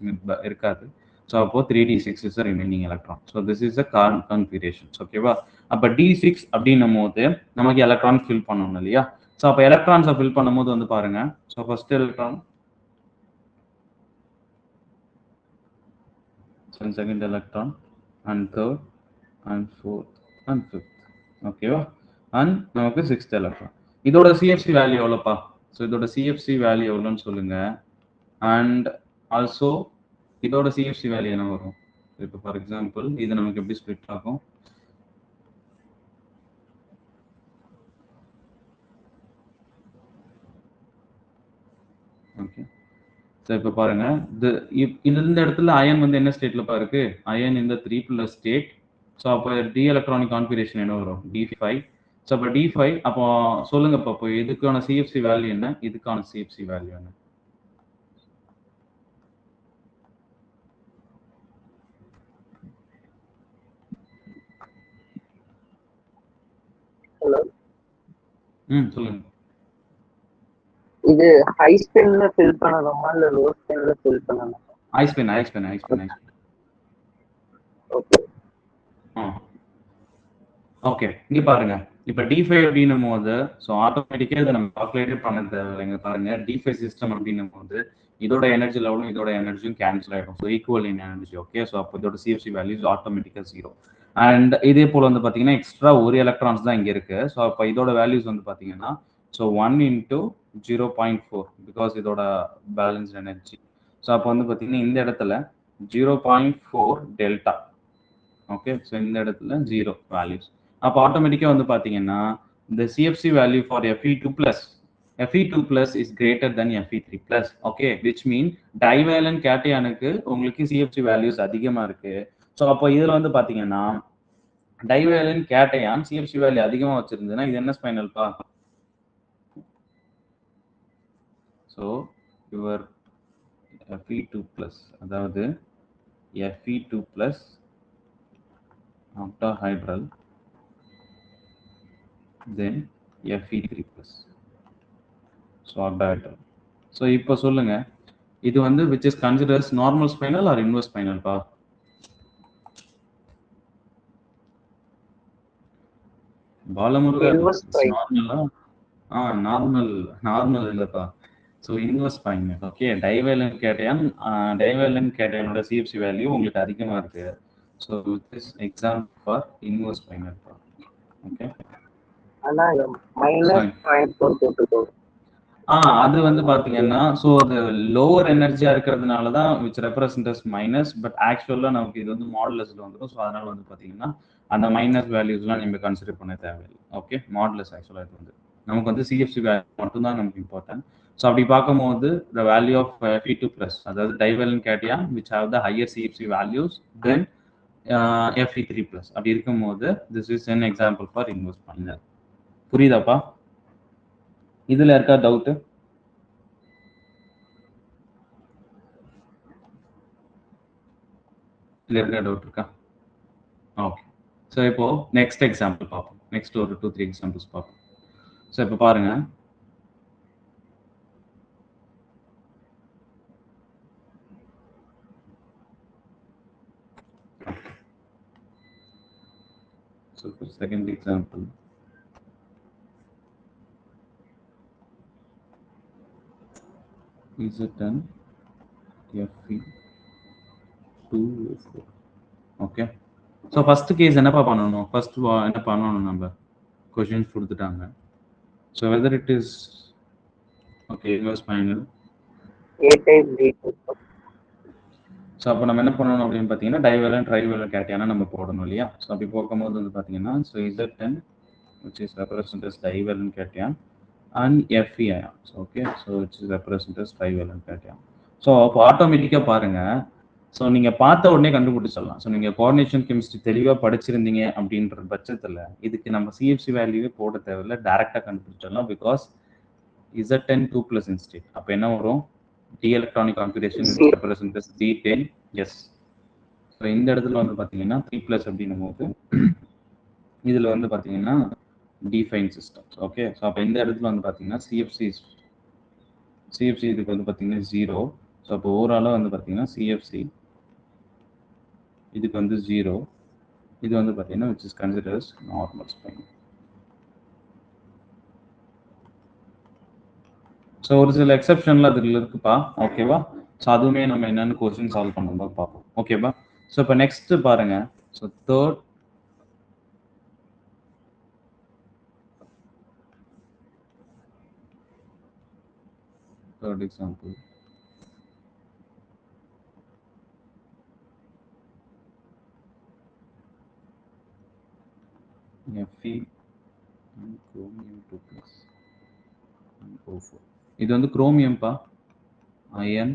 இருக்காது. ஸோ அப்போ 3d6 is remaining electron. So this is a configuration. ஓகேவா? அப்போ d6 அப்படின்னும் போது நமக்கு எலக்ட்ரான் ஃபில் பண்ணணும் இல்லையா? ஸோ அப்போ எலக்ட்ரான்ஸை ஃபில் பண்ணும்போது வந்து பாருங்க. So first electron, second electron, and third, and fourth, and fifth. ஓகேவா? அண்ட் நமக்கு 6th எலக்ட்ரான். இதோட CFC வேல்யூ எவ்வளோப்பா? ஸோ இதோட CFC வேல்யூ எவ்வளோன்னு சொல்லுங்க. அண்ட் ஆல்சோ இதோட CFC வேல்யூ என்ன வரும்? இப்போ ஃபார் எக்ஸாம்பிள் இது நமக்கு எப்படி ஸ்ப்ளிட் ஆகும்? ஓகே, ஸோ இப்போ பாருங்க, இந்த இடத்துல அயன் வந்து என்ன ஸ்டேட்லப்பா இருக்கு? அயன் இந்த 3+ ஸ்டேட். ஸோ அப்போ டி எலக்ட்ரானிக் கான்ஃபிகரேஷன் என்ன வரும்? D5. ஸோ அப்போ D5 அப்போ சொல்லுங்கப்பா, இப்போ இதுக்கான CFC வேல்யூ என்ன, இதுக்கான CFC வேல்யூ என்ன? சொல்லுங்க. இது ஹை ஸ்பின்ல ஃபில் பண்ணணுமா இல்ல லோ ஸ்பின்ல ஃபில் பண்ணணுமா? High spin. ஓகே ஓகே, இங்க பாருங்க. இப்போ D5 அப்படின்னும் போது ஸோ ஆட்டோமேட்டிக்காக இதை நம்ம கால்குலேட் பண்ண தேவையில்லைங்க. பாருங்க, D5 சிஸ்டம் அப்படின்னும் போது இதோட எனர்ஜி லெவலும் இதோட எனர்ஜியும் கேன்சல் ஆகிடும். ஸோ ஈக்குவல் இன் எனர்ஜி. ஓகே, ஸோ அப்போ இதோட CFC வேல்யூஸ் ஆட்டோமேட்டிக்காக 0. அண்ட் இதே போல் வந்து பார்த்தீங்கன்னா எக்ஸ்ட்ரா ஒரு எலக்ட்ரான்ஸ் தான் இங்கே இருக்கு. ஸோ அப்போ இதோட வேல்யூஸ் வந்து பார்த்தீங்கன்னா ஸோ 1 × 0.4 பிகாஸ் இதோட பேலன்ஸ் எனர்ஜி. ஸோ அப்போ வந்து பார்த்தீங்கன்னா இந்த இடத்துல 0.4 டெல்டா. ஓகே, ஸோ இந்த இடத்துல 0 வேல்யூஸ். அப்போ ஆட்டோமேட்டிக்காக வந்து பார்த்தீங்கன்னா இந்த CFC value for Fe2+ is greater than Fe3+. Okay, which mean டைவேலன்ட் கேட்டையானுக்கு உங்களுக்கு CFC வேல்யூஸ் அதிகமாக இருக்கு. ஸோ அப்போ இதில் வந்து பார்த்தீங்கன்னா டைவேலன்ட் கேட்டையான் CFC வேல்யூ அதிகமாக வச்சிருந்ததுன்னா இது என்ன ஸ்பைனல்ப்பா? ஸோ யுவர் Fe2+, அதாவது Fe2+ octahedral, then Fe3+. So octahedral. So இப்போ சொல்லுங்க, இது வந்து which is considered as normal spinal or inverse spinal பா? பாலமுருகன் நார்மல் இல்லப்பா. So inverse spinel. Okay, divalent கேட்டையானோட CFC வேல்யூ உங்களுக்கு அதிகமாக இருக்கு. So this example for inverse spinel பா. ஓகே, அது வந்து பாத்தீங்கன்னா ஸோ அது லோவர் எனர்ஜியா இருக்கிறதுனால தான் விச் ரெப்ரசன்ட் மைனஸ். பட் ஆக்சுவலா நமக்கு இது வந்து மாடுலஸ்ல வந்துடும். ஸோ அதனால வந்து பாத்தீங்கன்னா அந்த மைனஸ் வேல்யூஸ்லாம் நம்ம கன்சிடர் பண்ண தேவையில்லை. ஓகே, மாடுலஸ் ஆக்சுவலா இது வந்து நமக்கு வந்து CFC வேல்யூ மட்டும்தான் நமக்கு இம்பார்ட்டன்ட். ஸோ அப்படி பார்க்கும்போது த வேல்யூ ஆஃப் Fe2+, அதாவது divalent cation which have the higher CFC values than Fe3+. அப்படி இருக்கும்போது this is an example for inverse spinel. புரியுதாப்பா? இதுல இருக்கா டவுட்? இதுல இருக்கா டவுட் இருக்கா? ஓகே, ஸோ இப்போ நெக்ஸ்ட் எக்ஸாம்பிள் பார்ப்போம். நெக்ஸ்ட் ஒரு 2-3 எக்ஸாம்பிள்ஸ் பார்ப்போம். ஸோ இப்போ பாருங்க, so second example Z10 Fe2O4. Okay, so first case என்னப்பா பண்ணணும்? ஃபர்ஸ்ட் என்ன பண்ணணும்? நம்ம கொஷின்ஸ் கொடுத்துட்டாங்க. So whether it is okay inverse spinel A type B type. So அப்போ நம்ம என்ன பண்ணணும் அப்படின்னு பார்த்தீங்கன்னா டைவேலன் ட்ரைவேலன் கேட்டியானா நம்ம போடணும் இல்லையா? ஸோ அப்படி போகும்போது வந்து பார்த்தீங்கன்னா so Z10 which is represented as divalent cation and Fe ions. Okay, so which is represented as trivalent cation. So அப்போ ஆட்டோமேட்டிக்காக பாருங்க. ஸோ நீங்கள் பார்த்த உடனே கண்டுபிடிச்சிடலாம். ஸோ நீங்கள் கோஆர்டினேஷன் கெமிஸ்ட்ரி தெளிவாக படிச்சிருந்தீங்க அப்படின்ற பட்சத்தில் இதுக்கு நம்ம சிஎஃப்சி வேல்யூவே போட தேவையில்லை, டேரெக்டாக கண்டுபிடிச்சிடலாம். பிகாஸ் Z10 2+ இன்ஸ்டேட் அப்போ என்ன வரும்? D electronic configuration represent as D10. Yes. So இந்த இடத்துல வந்து பார்த்தீங்கன்னா 3+ அப்படின்னும் போது இதில் வந்து பார்த்தீங்கன்னா டிஃபைன் சிஸ்டம்ஸ். ஓகே, ஸோ அப்போ இந்த இடத்துல வந்து பார்த்தீங்கன்னா சிஎஃப்சி இதுக்கு வந்து பார்த்தீங்கன்னா 0. ஸோ அப்போ ஓவராலாக வந்து பார்த்தீங்கன்னா சிஎஃப்சி இதுக்கு வந்து 0. இது வந்து பார்த்தீங்கன்னா which is considered as normal spine. So ஒரு சில எக்ஸப்ஷன்ல அதில் இருக்குப்பா. ஓகேவா? ஸோ அதுவுமே நம்ம என்னென்னு கொஸ்டின் சால்வ் பண்ணும்போது பார்ப்போம். ஓகேவா? ஸோ இப்போ நெக்ஸ்ட் பாருங்க. So third example Fe and chromium 2+ and O4. இது வந்து குரோமியம்பா. Iron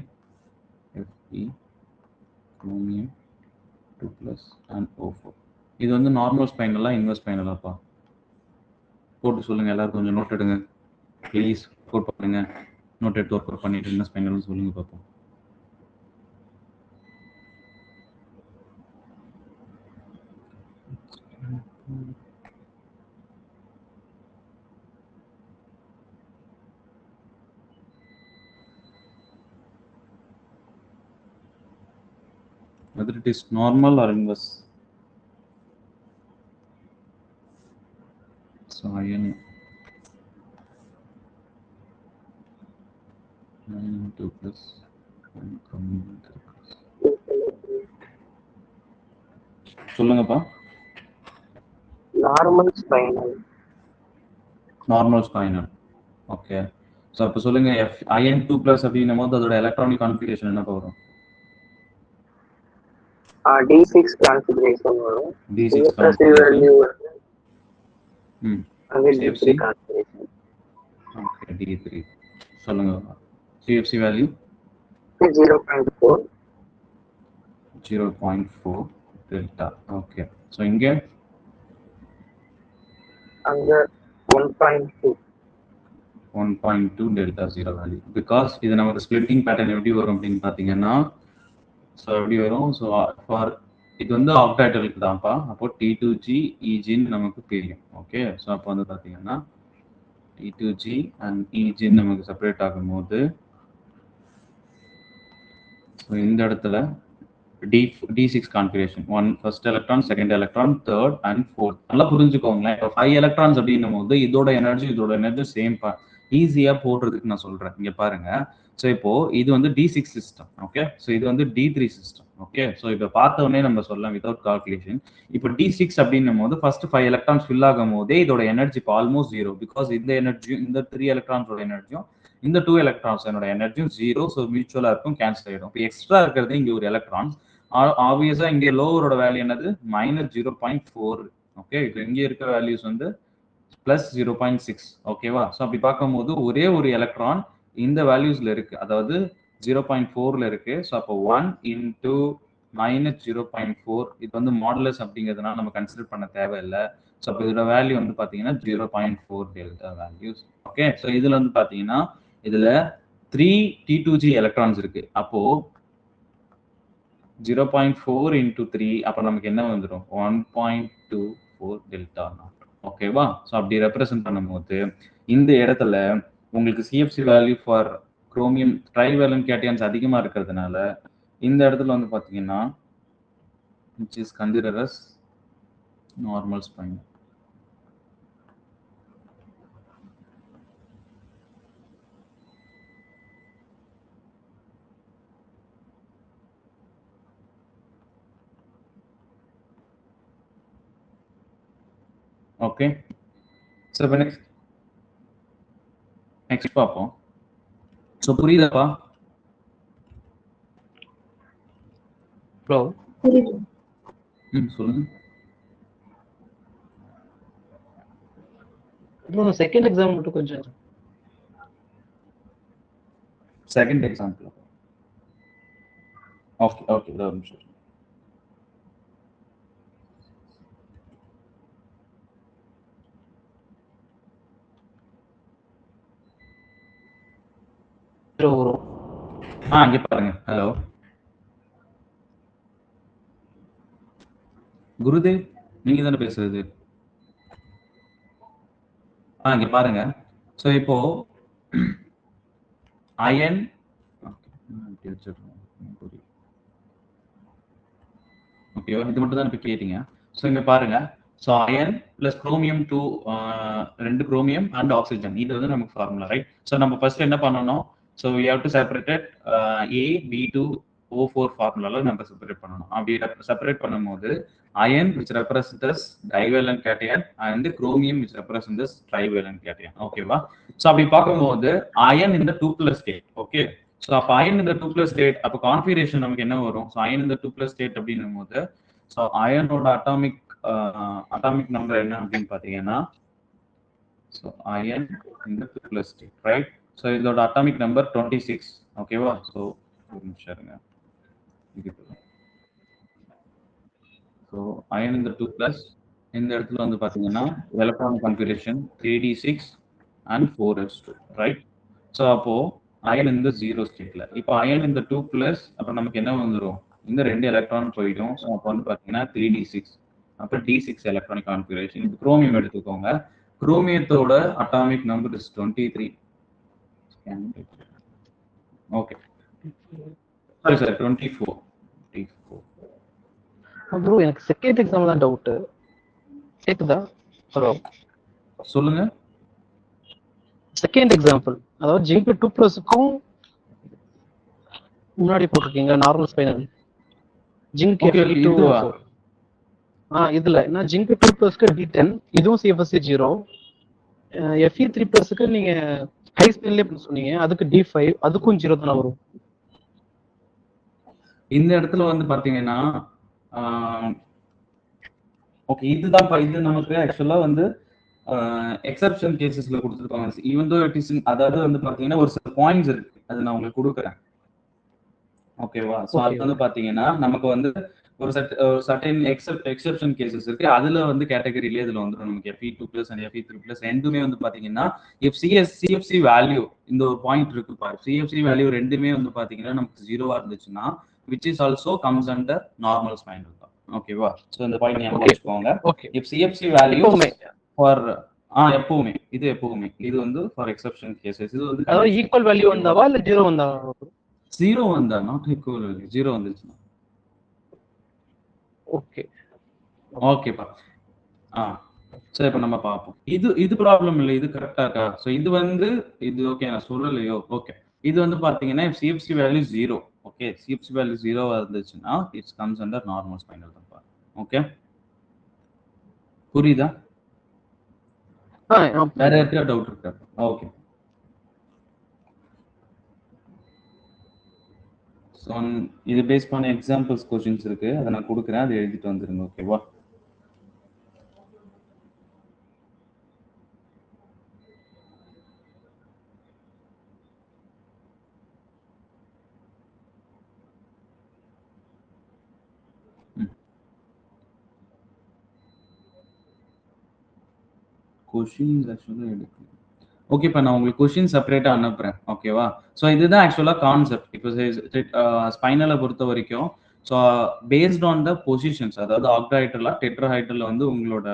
Fe chromium 2+ and O4. இது வந்து நார்மல் ஸ்பைனலா இன்வெர்ஸ் ஸ்பைனலாப்பா? போட்டு சொல்லுங்க. எல்லாரும் கொஞ்சம் நோட் எடுங்க ப்ளீஸ். கோட் பண்ணுங்க. நோட் எடுத்து ஒர்க் அவுட் பண்ணிட்டு என்ன ஸ்பைனல்னு சொல்லுங்க பார்ப்போம். Whether it is normal or inverse. So iron 2+ and chromium 3+. சொல்லுங்கப்பா. Normal spinal. Normal spinal. Okay, so அப்போ சொல்லுங்க அயன் 2+ அப்படின்னும் போது அதோட எலக்ட்ரானிக் கான்ஃபிகரேஷன் என்ன வரும்? D6 கான்ஃபிகரேஷன் வரும். D6 வேல்யூ வந்து CFC கான்ஃபிகரேஷன். ஓகே, D3 சொல்லுங்க. CFC value 0.4 delta. Okay, so இங்கே அங்க 1.2 டெல்டா 0 வேல்யூ. பிகாஸ் இது நமக்கு ஸ்பிளிட்டிங் பேட்டர்ன் எப்படி வரும் அப்படின்னு பார்த்தீங்கன்னா ஸோ எப்படி வரும்? ஸோ ஃபார் இது வந்து ஆக்டாய்டலுக்கு தான்ப்பா. அப்போ T2G EGன்னு நமக்கு தெரியும். ஓகே, ஸோ அப்போ வந்து பார்த்தீங்கன்னா T2G அண்ட் EGன்னு நமக்கு செப்பரேட் ஆகும்போது ஸோ இந்த இடத்துல D6 configuration 1 first electron, second electron, third and fourth. நல்லா புரிஞ்சுக்கோங்களேன். இப்போ 5 எலக்ட்ரான்ஸ் அப்படின்னும் போது இதோட எனர்ஜி சேம் பா. ஈஸியாக போடுறதுக்கு நான் சொல்கிறேன். இங்கே பாருங்க. ஸோ இப்போ இது வந்து D6 சிஸ்டம். ஓகே, ஸோ இது வந்து D3 சிஸ்டம். ஓகே, ஸோ இப்போ பார்த்தோன்னே நம்ம சொல்லலாம் வித்வுட் கால்குலேஷன். இப்போ D6 அப்படின்னும் போது ஃபர்ஸ்ட் 5 எலக்ட்ரான்ஸ் ஃபில் ஆகும் போதே இதோட எனர்ஜி இப்போ ஆல்மோஸ்ட் 0. பிகாஸ் இந்த எனர்ஜியும் இந்த 3 எலக்ட்ரான்ஸோட எனர்ஜியும் இந்த 2 எலக்ட்ரான்ஸ் என்னோட எனர்ஜியும் 0. ஸோ மியூச்சுவலாக இருக்கும், கேன்சல் ஆகிடும். இப்போ எக்ஸ்ட்ரா இருக்கிறது இங்கே ஒரு எலக்ட்ரான்ஸ். ஆப்வியஸா இங்கே லோவரோட வேல்யூ என்னது? -0.4. ஓகே, இப்போ இங்கே இருக்க வேல்யூஸ் வந்து +0.6. ஓகேவா? ஸோ அப்படி பார்க்கும்போது ஒரே ஒரு எலக்ட்ரான் இந்த வேல்யூஸ்ல இருக்கு, அதாவது 0.4ல இருக்கு. ஸோ அப்போ 1 × -0.4 இது வந்து மாடுலஸ் அப்படிங்கிறதுனால நம்ம கன்சிடர் பண்ண தேவையில்லை. ஸோ அப்போ இதோட வேல்யூ வந்து பார்த்தீங்கன்னா 0.4 டெல்டா வேல்யூஸ். ஓகே, ஸோ இதுல வந்து பார்த்தீங்கன்னா இதுல 3 T2G எலக்ட்ரான்ஸ் இருக்கு. அப்போ 0.4 × 3 அப்போ நமக்கு என்ன வந்துடும்? 1.24 டெல்டா நாட். ஓகேவா? ஸோ அப்படி ரெப்ரசென்ட் பண்ணும்போது இந்த இடத்துல உங்களுக்கு CFC value for chromium trivalent cations அதிகமாக இருக்கிறதுனால இந்த இடத்துல வந்து பார்த்தீங்கன்னா which is considered as normal spine. Okay. So இப்போ நெக்ஸ்ட் பார்ப்போம். ஸோ புரியுதாப்பா? ஹலோ. சொல்லுங்க. செகண்ட் எக்ஸாம் மட்டும் கொஞ்சம். Second example. ஓகே ஓகே, ஒரு நிமிஷம். இங்க பாருங்க. ஹலோ குருதேவ், நீங்க தானே பேசுறது? இங்க பாருங்க. ஸோ இப்போ அயன் ஓகேவா, இது மட்டும் தான் இப்போ கேட்டீங்க. ஸோ இங்க பாருங்க. So iron plus chromium 2 2 chromium and oxygen, இது வந்து நமக்கு ஃபார்முலா, ரைட்? ஸோ நம்ம ஃபர்ஸ்ட் என்ன பண்ணணும்? So we have to separate A B2O4 ஃபார்முலால நம்ம செப்பரேட் பண்ணணும். அப்படி செப்பரேட் பண்ணும்போது iron which represents as divalent cation and chromium which represents as trivalent cation. ஓகேவா? ஸோ அப்படி பார்க்கும்போது அயன் இந்த 2+ ஸ்டேட். ஓகே. ஸோ அப்போ அயன் இந்த 2+ ஸ்டேட், அப்போ கான்ஃபிகரேஷன் நமக்கு என்ன வரும்? ஸோ அயன் இந்த 2+ ஸ்டேட் அப்படின்னும் போது ஸோ அயனோட அட்டாமிக் நம்பர் என்ன அப்படின்னு பார்த்தீங்கன்னா, ஸோ அயன் இந்த 2+ ஸ்டேட், ரைட்? ஸோ இதோட அட்டாமிக் நம்பர் 26. ஓகேவா? ஸோ ஒரு நிமிஷம் இருங்க. ஸோ அயன் இந்த 2+, இந்த இடத்துல வந்து பார்த்தீங்கன்னா electron configuration 3d6 and 4s2, right? So அப்போ அயன் இந்த 0 ஸ்டேட்ல. இப்போ அயன் இந்த 2+, அப்போ நமக்கு என்ன வந்துடும்? இந்த 2 எலக்ட்ரான் போயிடும். ஸோ அப்போ வந்து பார்த்தீங்கன்னா 3d6, அப்போ d6 எலக்ட்ரானிக் கான்ஃபிகரேஷன். இப்போ குரோமியம் எடுத்துக்கோங்க. குரோமியத்தோட atomic number is 23. Okay, sorry 24. Bro எனக்கு செகண்ட் எக்ஸாம் தான் டவுட். கேக்குதா? ஹலோ சொல்லுங்க. செகண்ட் எக்ஸாம்பிள், அதாவது ஜிங்க் 2+க்கும் முன்னாடி போட்டிருக்கீங்க நார்மல் ஸ்பைனல் ஜிங்க் Fe2O4. இதுல என்ன ஜிங்க் 2+க்கு D10, இதுவும் CFSC 0. Fe3+க்கு நீங்க ஹை ஸ்பைனல்லே சொன்னீங்க, அதுக்கு D5, அதுக்கும் 0 தான வரும். இந்த இடத்துல வந்து பாத்தீங்கன்னா ஓகே, இதுதான் இது நமக்கு ஆக்சுவலா வந்து எக்ஸெப்ஷன் கேசஸ்ல கொடுத்துருப்பாங்க. ஈவன் தோ இட் இஸ், அதாவது வந்து பாத்தீங்கன்னா ஒரு சில பாயிண்ட்ஸ் இருக்கு, அது நான் உங்களுக்கு கொடுக்குறேன். ஓகேவா? ஸோ அது வந்து பாத்தீங்கன்னா நமக்கு வந்து ஒரு சர்டன் எக்ஸெப்ஷன் கேசஸ் இருக்கு. அதுல வந்து கேட்டகரியிலே இதுல வந்துடும் நமக்கு Fe2+ and Fe3+. ரெண்டுமே வந்து பாத்தீங்கன்னா CFC வேல்யூ, இந்த ஒரு பாயிண்ட் இருக்கு பாரு, CFC வேல்யூ ரெண்டுமே வந்து பாத்தீங்கன்னா நமக்கு 0வா இருந்துச்சுன்னா which is also comes under normal spinal cord. ஓகேவா? சோ இந்த பாயிண்ட் ஞாபகம் வச்சுக்கோங்க. if CFC values for எப்பவுமே இது வந்து for exception cases. இது வந்து அதாவது ஈக்குவல் வேல்யூ வந்தாவா இல்ல 0 வந்தாவா? 0 வந்தா, not equal value, 0 வந்துச்சுன்னா. ஓகே ஓகேப்பா. சோ இப்போ நம்ம பாப்போம். இது ப்ராப்ளம் இல்ல, இது கரெக்ட்டா இருக்கா? சோ இது வந்து இது ஓகே, நான் சொல்லலையோ. ஓகே, இது வந்து பாத்தீங்கன்னா CFC value 0. Okay, CFC value 0 வந்துச்சுன்னா it's comes under normal spinal தான். ஓகே, புரியுதா? வேற யாருக்கா டவுட் இருக்கா? ஓகே, ஸோ இது பேஸ் பண்ண எக்ஸாம்பிள்ஸ் கொஸ்டின்ஸ் இருக்கு, அதை நான் கொடுக்குறேன், அதை எழுதிட்டு வந்துருங்க. ஓகேவா? கொஸ்டின்ஸ் ஆக்சுவலாக எடுக்கணும். ஓகே, இப்போ நான் உங்களுக்கு கொஸ்டின் செப்பரேட்டாக அனுப்புகிறேன். ஓகேவா? ஸோ இதுதான் ஆக்சுவலாக கான்செப்ட். இப்போ ஸ்பைனலை பொறுத்த வரைக்கும் so based on the positions, அதாவது ஆக்டாஹைட்ரலா டெட்ராஹைட்ரல் வந்து உங்களோட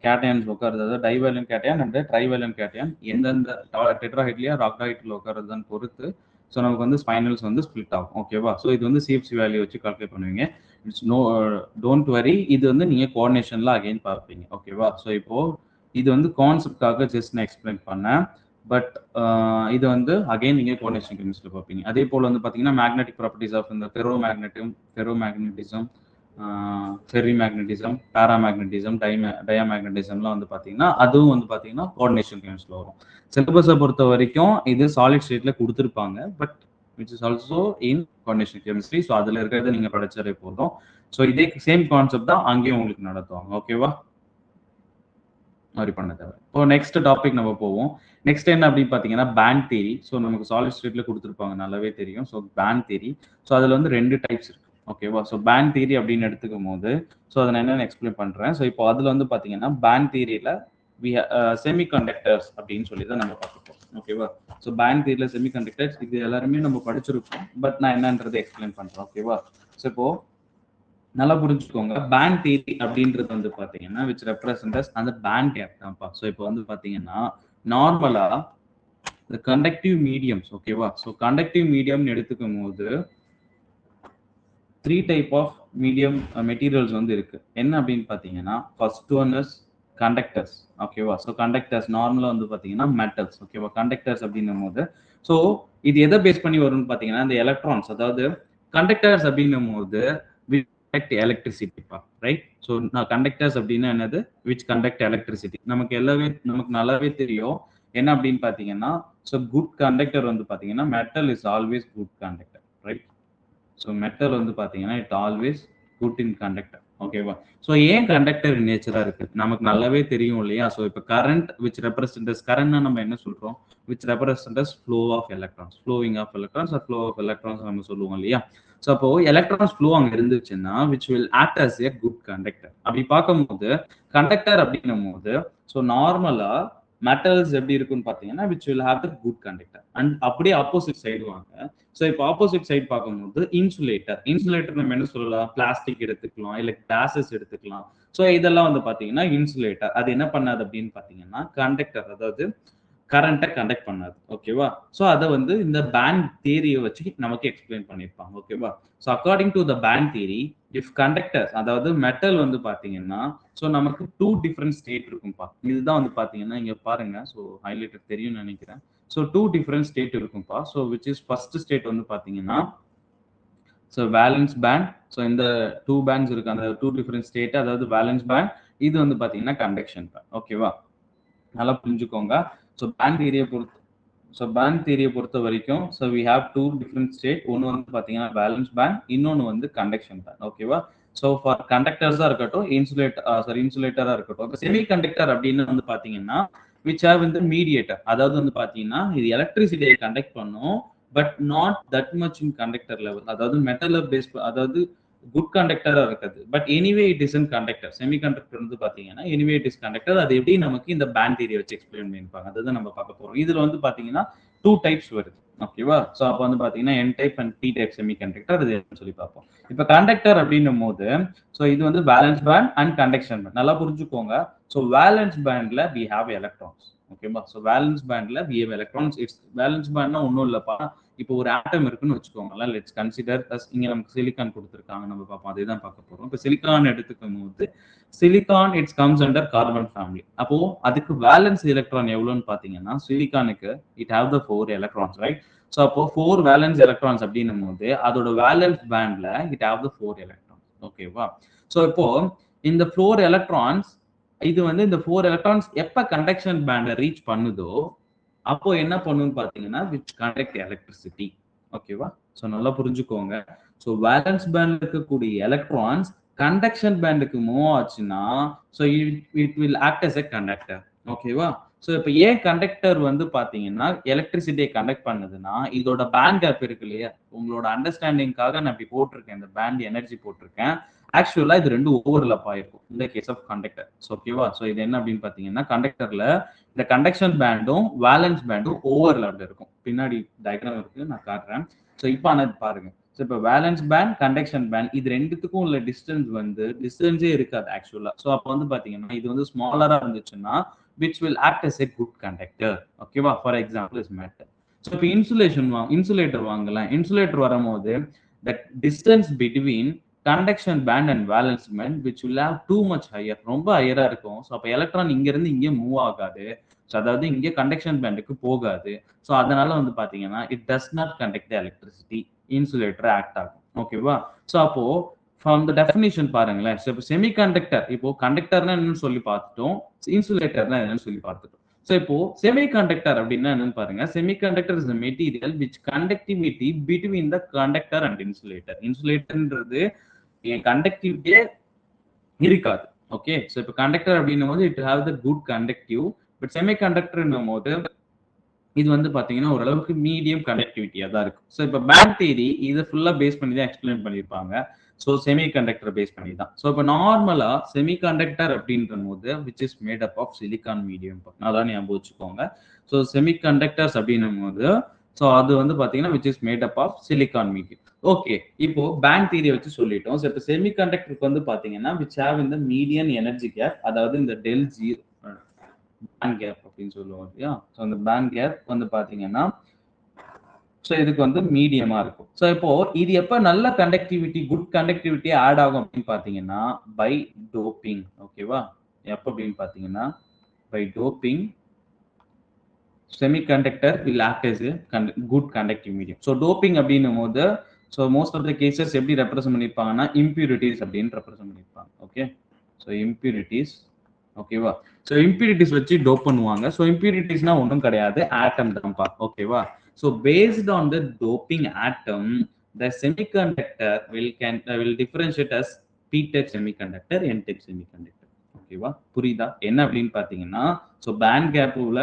கேட்டயன்ஸ் உட்காருது, அதாவது டைவேலன்ட் கேட்டயன் அண்ட் ட்ரைவேலன்ட் கேட்டயன் எந்தெந்த டெட்ராஹைட்லியா ஆக்டாஹைட்ரல் உட்காருதுன்னு பொறுத்து ஸோ நமக்கு வந்து ஸ்பைனல்ஸ் வந்து ஸ்பிளிட் ஆகும். ஓகேவா? ஸோ இது வந்து CFC வேல்யூ வச்சு கால்குலேட் பண்ணுவீங்க. இட்ஸ் டோன்ட் வரி, இது வந்து நீங்கள் கோஆர்டினேஷனில் அகைன் பார்ப்பீங்க. ஓகேவா? ஸோ இப்போது இது வந்து கான்செப்டாக ஜஸ்ட் நான் எக்ஸ்பிளைன் பண்ணேன். பட் இது வந்து அகைன் நீங்கள் கோஆர்டினேஷன் கெமிஸ்ட்ரியில் பார்ப்பீங்க. அதே போல் வந்து பார்த்தீங்கன்னா மேக்னெட்டிக் ப்ராப்பர்ட்டிஸ் ஆஃப் இந்த ஃபெரோமேக்னட்டிசம் ஃபெர்ரி மேக்னட்டிசம், பேராமேக்னட்டிசம், டயாமேக்னட்டிசம்லாம் வந்து பார்த்தீங்கன்னா அதுவும் வந்து பார்த்தீங்கன்னா கோஆர்டினேஷன் கெமிஸ்ட்ரியில் வரும். சிலபஸை பொறுத்த வரைக்கும் இது சாலிட் ஸ்டேட்டில் கொடுத்துருப்பாங்க, but which is also in coordination chemistry. So அதில் இருக்கிறத நீங்கள் படிச்சாலே போதும். ஸோ இதே சேம் கான்செப்ட் தான் அங்கேயும் உங்களுக்கு நடத்துவாங்க. ஓகேவா? மாதிரி பண்ண தேவை. இப்போ நெக்ஸ்ட் டாபிக் நம்ம போவோம். நெக்ஸ்ட் என்ன அப்படின்னு பார்த்தீங்கன்னா பேண்ட் தியரி. ஸோ நமக்கு சாலிட் ஸ்டேட்ல கொடுத்துருப்பாங்க, நல்லாவே தெரியும். ஸோ பேண்ட் தியரி, ஸோ அதில் வந்து 2 டைப்ஸ் இருக்கு. ஓகேவா? ஸோ பேண்ட் தியரி அப்படின்னு எடுத்துக்கும் போது ஸோ அதை நான் என்னென்னு எக்ஸ்பிளைன் பண்ணுறேன். ஸோ இப்போ அதில் வந்து பார்த்தீங்கன்னா பேண்ட் தியரியில் செமிகண்டக்டர்ஸ் அப்படின்னு சொல்லி தான் நம்ம பார்த்துப்போம். ஓகேவா? ஸோ பேண்ட் தியரியில் செமிகண்டக்டர்ஸ் இது எல்லாருமே நம்ம படிச்சிருக்கோம், பட் நான் என்னன்றதை எக்ஸ்பிளைன் பண்ணுறேன். ஓகேவா? ஸோ இப்போ நல்லா புரிஞ்சுக்கோங்க. பேண்ட் தியரி அப்படின்றது வந்து பாத்தீங்கன்னா விச் ரெப்ரசன்ட்ஸ் அந்த பேண்ட் கேப் தான்ப்பா. ஸோ இப்போ வந்து பாத்தீங்கன்னா நார்மலா இந்த கண்டக்டிவ் மீடியம்ஸ், ஓகேவா? ஸோ கண்டக்டிவ் மீடியம் எடுத்துக்கும் போது 3 டைப் ஆஃப் மீடியம் மெட்டீரியல்ஸ் வந்து இருக்கு. என்ன அப்படின்னு பாத்தீங்கன்னா ஃபர்ஸ்ட் ஒன் இஸ் கண்டக்டர்ஸ். ஓகேவா? ஸோ கண்டக்டர்ஸ் நார்மலா வந்து பாத்தீங்கன்னா மெட்டல்ஸ். ஓகேவா? கண்டக்டர்ஸ் அப்படின்னும் போது ஸோ இது எதை பேஸ் பண்ணி வரும்னு பாத்தீங்கன்னா இந்த எலக்ட்ரான்ஸ், அதாவது கண்டக்டர்ஸ் அப்படின்னும் போது conduct electricity, right? So now conductors அப்படினா என்னது? which conduct electricity. நமக்கு நல்லாவே தெரியும் என்ன அப்படினு பாத்தீங்கன்னா so good conductor வந்து பாத்தீங்கன்னா metal is always good conductor, right? So metal வந்து பாத்தீங்கன்னா it always good in conductor. ஓகேவா? so ஏன் கண்டக்டர் நேச்சரா இருக்கு நமக்கு நல்லாவே தெரியும் இல்லையா? so இப்ப current which represents current நம்ம என்ன சொல்றோம்? which represents flow of electrons, flowing of electrons or flow of electrons நம்ம சொல்லுவோம் இல்லையா? ஸோ அப்போ எலக்ட்ரான்ஸ் ஃப்ளோ அங்கே இருந்துச்சுன்னா which will act as a good conductor. அப்படி பார்க்கும்போது கண்டக்டர் அப்படின்னும் போது ஸோ நார்மலா மெட்டல்ஸ் எப்படி இருக்குன்னு பார்த்தீங்கன்னா which will have the good conductor. And அப்படியே ஆப்போசிட் சைடு வாங்க. ஸோ இப்போ ஆப்போசிட் சைடு பார்க்கும்போது இன்சுலேட்டர் நம்ம என்ன சொல்லலாம்? பிளாஸ்டிக் எடுத்துக்கலாம், இல்லை கிளாஸஸ் எடுத்துக்கலாம். ஸோ இதெல்லாம் வந்து பார்த்தீங்கன்னா இன்சுலேட்டர். அது என்ன பண்ணாது அப்படின்னு பார்த்தீங்கன்னா கண்டக்டர், அதாவது கரண்ட்டை கண்டக்ட் பண்ணாது. ஓகேவா? ஸோ அதை வந்து இந்த பேண்ட் தியரியை வச்சு நமக்கு எக்ஸ்பிளைன் பண்ணியிருப்பாங்க. ஓகேவா? So according to the band theory if conductors, அதாவது மெட்டல் வந்து பார்த்தீங்கன்னா ஸோ நமக்கு 2 டிஃப்ரெண்ட் ஸ்டேட் இருக்கும்பா. இதுதான் வந்து பார்த்தீங்கன்னா இங்கே பாருங்க. ஸோ ஹைலைட்டர் தெரியும்னு நினைக்கிறேன். ஸோ 2 டிஃப்ரெண்ட் ஸ்டேட் இருக்கும்பா. So which is first state வந்து பார்த்தீங்கன்னா ஸோ வேலன்ஸ் பேண்ட். ஸோ இந்த 2 பேண்ட்ஸ் இருக்கு, அந்த 2 டிஃப்ரெண்ட் ஸ்டேட், அதாவது வேலன்ஸ் பேண்ட், இது வந்து பார்த்தீங்கன்னா கண்டக்ஷன் பேண்ட். ஓகேவா? நல்லா புரிஞ்சுக்கோங்க. ஸோ பேண்ட் தியரியை பொறுத்த வரைக்கும் so we have 2 different state. ஒன்று வந்து பார்த்தீங்கன்னா பேலன்ஸ் பேண்ட், இன்னொன்று வந்து கண்டக்ஷன் பேண்ட். ஓகேவா? ஸோ ஃபார் கண்டக்டர்ஸாக இருக்கட்டும், இன்சுலேட்டராக இருக்கட்டும். இப்போ செமி கண்டக்டர் அப்படின்னு வந்து பார்த்தீங்கன்னா விச் ஹேவ் இந்த மீடியேட்டர், அதாவது வந்து பார்த்தீங்கன்னா இது எலக்ட்ரிசிட்டியை கண்டக்ட் பண்ணும், but not that much in conductor level. அதாவது மெட்டலை பேஸ், அதாவது குட் கண்டக்டரா இருக்குது, but anyway it is in conductor. Semi conductor வந்து பாத்தீங்கன்னா எனிவே இட் இஸ் கண்டக்டர். அது எப்படி நமக்கு இந்த பேண்ட் தியரி வச்சு எக்ஸ்பிளைன் பண்ணிருப்பாங்க, அதுதான் நம்ம பார்க்க போறோம். இதுல வந்து பாத்தீங்கன்னா 2 டைப்ஸ் வருது. ஓகேவா? ஸோ அப்போ வந்து பாத்தீங்கன்னா N type and P type semi conductor, அது சொல்லி பார்ப்போம். இப்போ கண்டக்டர் அப்படின்னும் போது ஸோ இது வந்து valence band and conduction band. நல்லா புரிஞ்சுக்கோங்க. ஸோ வேலன்ஸ் பேண்ட்ல வி ஹேவ் எலக்ட்ரான்ஸ். ஓகேவா? ஸோ வேலன்ஸ் பேண்ட்ல we have electrons. It's valence பேண்ட்னா ஒன்றும் இல்லப்பா, இப்போ ஒரு ஆட்டம் இருக்குன்னு வச்சுக்கோங்களேன். லெட்ஸ் கன்சிடர் இங்க நமக்கு சிலிக்கான் கொடுத்துருக்காங்க, நம்ம பார்ப்போம், அதே தான் பார்க்க போறோம். இப்போ சிலிக்கான் எடுத்துக்கும் போது silicon it's comes under carbon family. அப்போ அதுக்கு வேலன்ஸ் எலக்ட்ரான் எவ்வளோன்னு பார்த்தீங்கன்னா சிலிக்கானுக்கு it have the 4 electrons, right? So அப்போ 4 வேலன்ஸ் எலக்ட்ரான்ஸ் அப்படின்னும் போது அதோட வேலன்ஸ் பேண்ட்ல இட் ஹேவ் த 4 எலக்ட்ரான்ஸ். ஓகேவா? ஸோ இப்போ இந்த 4 எலக்ட்ரான்ஸ், இது வந்து இந்த 4 எலக்ட்ரான்ஸ் எப்ப கண்டக்ஷன் பேண்டை ரீச் பண்ணுதோ அப்போ என்ன பண்ணுன்னு பாத்தீங்கன்னா விச் கண்டக்ட் எலக்ட்ரிசிட்டி. ஓகேவா? ஸோ நல்லா புரிஞ்சுக்கோங்க. ஸோ வேலன்ஸ் பேண்ட்ல இருக்கக்கூடிய எலக்ட்ரான்ஸ் கண்டக்ஷன் பேண்டுக்கு மூவ் ஆச்சுன்னா so it will act as a conductor. ஓகேவா? ஸோ இப்போ ஏன் கண்டக்டர் வந்து பாத்தீங்கன்னா எலக்ட்ரிசிட்டியை கண்டக்ட் பண்ணுதுன்னா இதோட பேண்ட் கேப் இருக்கு இல்லையா? உங்களோட அண்டர்ஸ்டாண்டிங்காக நான் இப்படி போட்டிருக்கேன், இந்த பேண்ட் எனர்ஜி போட்டிருக்கேன். ஆக்சுவலா இது 2 ஓவர்லப் ஆயிருக்கும் இந்த கேஸ் ஆஃப் கண்டக்டர். ஓகேவா? ஸோ இது என்ன அப்படின்னு பாத்தீங்கன்னா கண்டக்டர்ல இந்த கண்டக்ஷன் பேண்டும் வேலன்ஸ் பேண்டும் ஓவர்லாப்ல இருக்கும். பின்னாடி டயக்ராம் இருக்கு, நான் காட்டுறேன். ஸோ இப்போ ஆனால் பாருங்க. ஸோ இப்போ வேலன்ஸ் பேண்ட், கண்டக்ஷன் பேண்ட், இது ரெண்டுத்துக்கும் உள்ள டிஸ்டன்ஸ் வந்து டிஸ்டன்ஸே இருக்காது ஆக்சுவலா. ஸோ அப்போ வந்து பாத்தீங்கன்னா இது வந்து ஸ்மாலரா இருந்துச்சுன்னா which will act as a good conductor. ஓகேவா? For example is metal. So இப்போ இன்சுலேட்டர் வாங்கலாம். இன்சுலேட்டர் வரும்போது the distance between conduction band and valence band which will have too much higher, ரொம்ப ஹையரா இருக்கும். ஸோ அப்போ எலக்ட்ரான் இங்க இருந்து இங்கே மூவ் ஆகாது. ஸோ அதாவது இங்கே கண்டக்ஷன் பேண்டுக்கு போகாது. ஸோ அதனால வந்து பாத்தீங்கன்னா it does not conduct the electricity. Insulator act ஆகும். ஓகேவா? ஸோ அப்போ ஃப்ரம் த டெஃபினிஷன் பாருங்களேன். ஸோ இப்போ செமிகண்டக்டர், இப்போ கண்டக்டர்னா என்னன்னு சொல்லி பார்த்துட்டோம், இன்சுலேட்டர்னா என்னன்னு சொல்லி பார்த்துட்டோம். ஸோ இப்போ செமிகண்டக்டர் அப்படின்னா என்னன்னு பாருங்க. Semiconductor is a material which conductivity between the conductor and insulator. இன்சுலேட்டர்ன்றது கண்டக்டிவிட்டியே இருக்காது. ஓகே, ஸோ இப்போ கண்டக்டர் அப்படின்னும் போது it have the good conductive. But செமிகண்டக்டர்ன்னும் போது இது வந்து பாத்தீங்கன்னா ஓரளவுக்கு மீடியம் கண்டக்டிவிட்டியா தான் இருக்கும். ஸோ இப்போ பேண்ட் தியரி இதை ஃபுல்லா பேஸ் பண்ணி தான் எக்ஸ்பிளைன் பண்ணியிருப்பாங்க. ஸோ செமிகண்டக்டர் பேஸ் பண்ணி தான். ஸோ இப்போ நார்மலா செமிகண்டக்டர் அப்படின்ற போது which is made up of silicon medium, அதான் ஞாபகம் வச்சுக்கோங்க. ஸோ செமிகண்டக்டர்ஸ் அப்படின்னும் போது ஸோ அது வந்து பாத்தீங்கன்னா which is made up of silicon medium. Okay, இப்போ பேண்ட் தியரியை வச்சு சொல்லிட்டோம். ஸோ இப்போ செமிகண்டக்டருக்கு வந்து பாத்தீங்கன்னா விச் ஹேவ் இந்த மீடியன் எனர்ஜி கேப், அதாவது இந்த டெல் ஜீரோ பேண்ட் கேப் அப்படின்னு சொல்லுவோம் இல்லையா. ஸோ அந்த பேண்ட் கேப் வந்து பாத்தீங்கன்னா ஸோ இதுக்கு வந்து மீடியமா இருக்கும். ஸோ இப்போ இது எப்ப நல்ல கண்டக்டிவிட்டி குட் கண்டக்டிவிட்டி ஆட் ஆகும் அப்படின்னு பாத்தீங்கன்னா பை டோப்பிங். ஓகேவா, எப்ப அப்படின்னு பாத்தீங்கன்னா by doping semiconductor will act as a good conductive medium. So doping அப்படின்னும் போது so most of the cases எப்படி ரெப்ரசென்ட் பண்ணியிருப்பாங்கன்னா இம்பியூரிட்டிஸ் அப்படின்னு ரெப்ரசென்ட் பண்ணியிருப்பாங்க. Okay, so impurities. ஓகேவா, ஸோ இம்பியூரிட்டிஸ் வச்சு டோப் பண்ணுவாங்க. ஸோ இம்பியூரிட்டிஸ்னா ஒன்றும் கிடையாது, ஆட்டம் தான்ப்பா. ஓகேவா, so based on the doping atom the semiconductor will differentiate as p type semiconductor, n type semiconductor. ஓகேவா, புரியுதா என்ன அப்படின்னு பாத்தீங்கன்னா ஸோ பேண்ட் கேப் உள்ள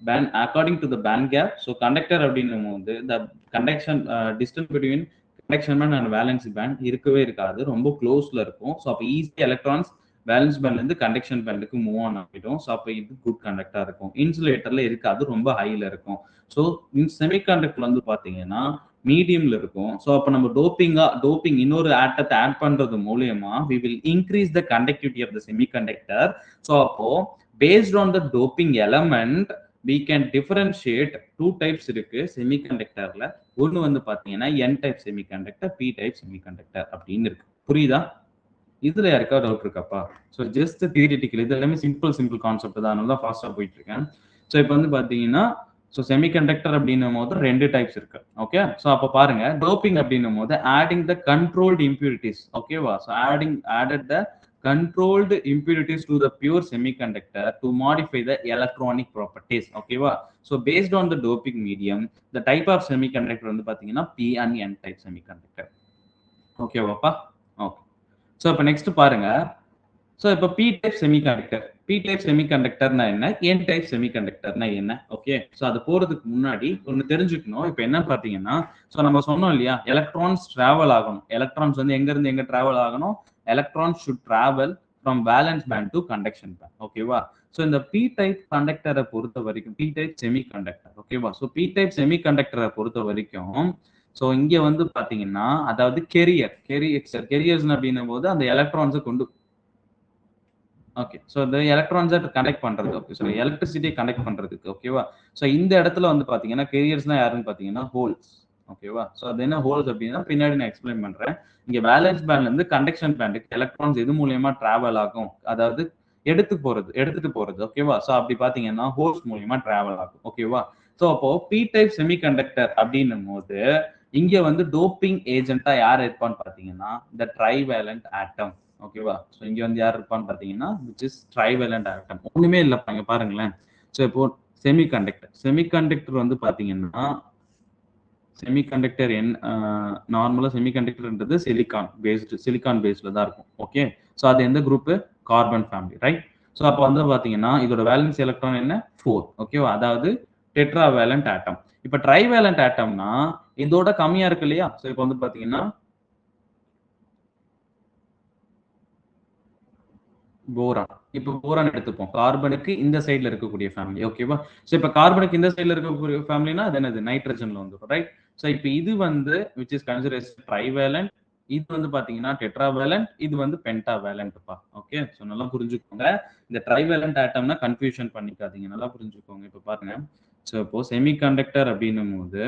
band according to the band gap. So conductor அப்படின்னும் போது the conduction distance between conduction band and valency band இருக்கவே இருக்காது, ரொம்ப க்ளோஸ்ல இருக்கும். ஸோ அப்போ ஈஸி எலக்ட்ரான்ஸ் வேலன்ஸ் பேண்ட்ல இருந்து கண்டக்ஷன் பேண்டுக்கு மூவ் ஆன் ஆகிடும். ஸோ அப்போ இது குட் கண்டக்டா இருக்கும். இன்சுலேட்டர்ல இருக்காது, ரொம்ப ஹைல இருக்கும். ஸோ செமிகண்டக்டர் வந்து பாத்தீங்கன்னா மீடியம்ல இருக்கும். ஸோ அப்போ நம்ம டோப்பிங் இன்னொரு ஆட்டத்தை ஆட் பண்றது மூலியமா we will increase the conductivity of the semiconductor. So அப்போ based on the doping element we can differentiate two types இருக்கு செமிகண்டக்டர்ல. ஒன்னு வந்து பாத்தீங்கன்னா n type semiconductor, p type semiconductor அப்படின்னு இருக்கு. புரியுதா? இதுல யாருக்கா டவுட் இருக்காப்பா? ஸோ ஜஸ்ட் தியரிட்டிக்கல், இது எல்லாமே சிம்பிள் கான்செப்ட் தான், அதனால தான் ஃபாஸ்டா போயிட்டு இருக்கேன். ஸோ இப்போ வந்து பாத்தீங்கன்னா ஸோ செமிகண்டக்டர் அப்படின்னும் போது ரெண்டு டைப்ஸ் இருக்கு. ஓகே, ஸோ அப்போ பாருங்க டோப்பிங் அப்படின்னும் போது ஆடிங் த கண்ட்ரோல்டு இம்பியூரிட்டிஸ். ஓகேவா, so added the controlled impurities to the pure semiconductor to modify the electronic properties. ஓகேவா, so based on the doping medium the type of semiconductor வந்து பாத்தீங்கன்னா p and n type semiconductor. ஓகேவாப்பா? Okay, so இப்போ next பாருங்க. So இப்போ P type செமிகண்டக்டர்னா என்ன, N type செமிகண்டக்டர்னா என்ன? ஓகே, ஸோ அது போறதுக்கு முன்னாடி ஒன்று தெரிஞ்சுக்கணும். இப்போ என்ன பார்த்தீங்கன்னா ஸோ நம்ம சொன்னோம் இல்லையா, எலக்ட்ரான்ஸ் டிராவல் ஆகணும். எலக்ட்ரான்ஸ் வந்து எங்க இருந்து எங்க டிராவல் ஆகணும்? Electrons should travel from valence band to conduction band. ஓகேவா, ஸோ இந்த பி டைப் கண்டக்டரை பொறுத்த வரைக்கும் பி டைப் செமிகண்டக்டர். ஓகேவா, ஸோ பி டைப் செமிகண்டக்டரை பொறுத்த வரைக்கும் ஸோ இங்க வந்து பாத்தீங்கன்னா அதாவது கெரியர்ஸ் அப்படின்னும் போது அந்த எலக்ட்ரான்ஸை கொண்டு ஓகே, ஸோ இந்த எலக்ட்ரான்ஸை கனெக்ட் பண்றது. ஓகே, ஸோ எலக்ட்ரிசிட்டியை கனெக்ட் பண்றதுக்கு. ஓகேவா, ஸோ இந்த இடத்துல வந்து பாத்தீங்கன்னா கெரியர்ஸ்னா யாருன்னு பாத்தீங்கன்னா ஹோல்ஸ். ஓகேவா, ஸோ அது என்ன ஹோல்ஸ் அப்படின்னா பின்னாடி நான் எக்ஸ்பிளைன் பண்றேன். இங்க வேலன்ஸ் பேண்ட்ல இருந்து கண்டக்ஷன் பேண்டுக்கு எலக்ட்ரான்ஸ் எது மூலியமா டிராவல் ஆகும், அதாவது எடுத்துட்டு போறது. ஓகேவா, ஸோ அப்படி பாத்தீங்கன்னா ஹோல்ஸ் மூலியமா டிராவல் ஆகும். ஓகேவா, ஸோ அப்போ பி டைப் செமிகண்டக்டர் அப்படின்னும் போது இங்க வந்து டோப்பிங் ஏஜென்ட்டா யார் இருப்பான்னு பாத்தீங்கன்னா இந்த ட்ரைவேலண்ட் ஆட்டம். ஓகேவா, ஸோ இங்க வந்து யார் இருப்பான்னு பாத்தீங்கன்னா விச் இஸ் ட்ரைவேலண்ட் ஆட்டம். ஒண்ணுமே இல்லப்பா, இங்க பாருங்களேன். ஸோ இப்போ செமிகண்டக்டர் வந்து பாத்தீங்கன்னா செமிகண்டக்டர் நார்மலா செமிகண்டக்டர்ன்றது சிலிக்கான் பேஸ்ல தான் இருக்கும். ஓகே, ஸோ அது எந்த group? Carbon family, right? So அப்போ வந்து பாத்தீங்கன்னா இதோட வேலன்ஸ் எலக்ட்ரான் என்ன? 4. ஓகேவா, அதாவது டெட்ராவேலண்ட் ஆட்டம். இப்ப ட்ரைவேலண்ட் ஆட்டம்னா இதோட கம்மியா இருக்கு இல்லையா. ஸோ இப்போ வந்து பாத்தீங்கன்னா போரான். இப்போ போரான் எடுத்துப்போம், கார்பனுக்கு இந்த சைட்ல இருக்கக்கூடிய ஃபேமிலி. ஓகேவா, ஸோ இப்போ கார்பனுக்கு இந்த சைட்ல இருக்கக்கூடிய ஃபேமிலினா அது என்னது? நைட்ரஜன்ல வந்துடும், ரைட்? ஸோ இப்போ இது வந்து which is considered as trivalent, இது வந்து பாத்தீங்கன்னா டெட்ராவேலண்ட், இது வந்து பென்டாவேலண்ட்ப்பா. ஓகே, ஸோ நல்லா புரிஞ்சுக்கோங்க. இந்த ட்ரைவேலண்ட் ஆட்டம்னா கன்ஃபியூஷன் பண்ணிக்காதீங்க, நல்லா புரிஞ்சுக்கோங்க. இப்போ பாருங்க, ஸோ இப்போ செமிகண்டக்டர் அப்படின்னும் போது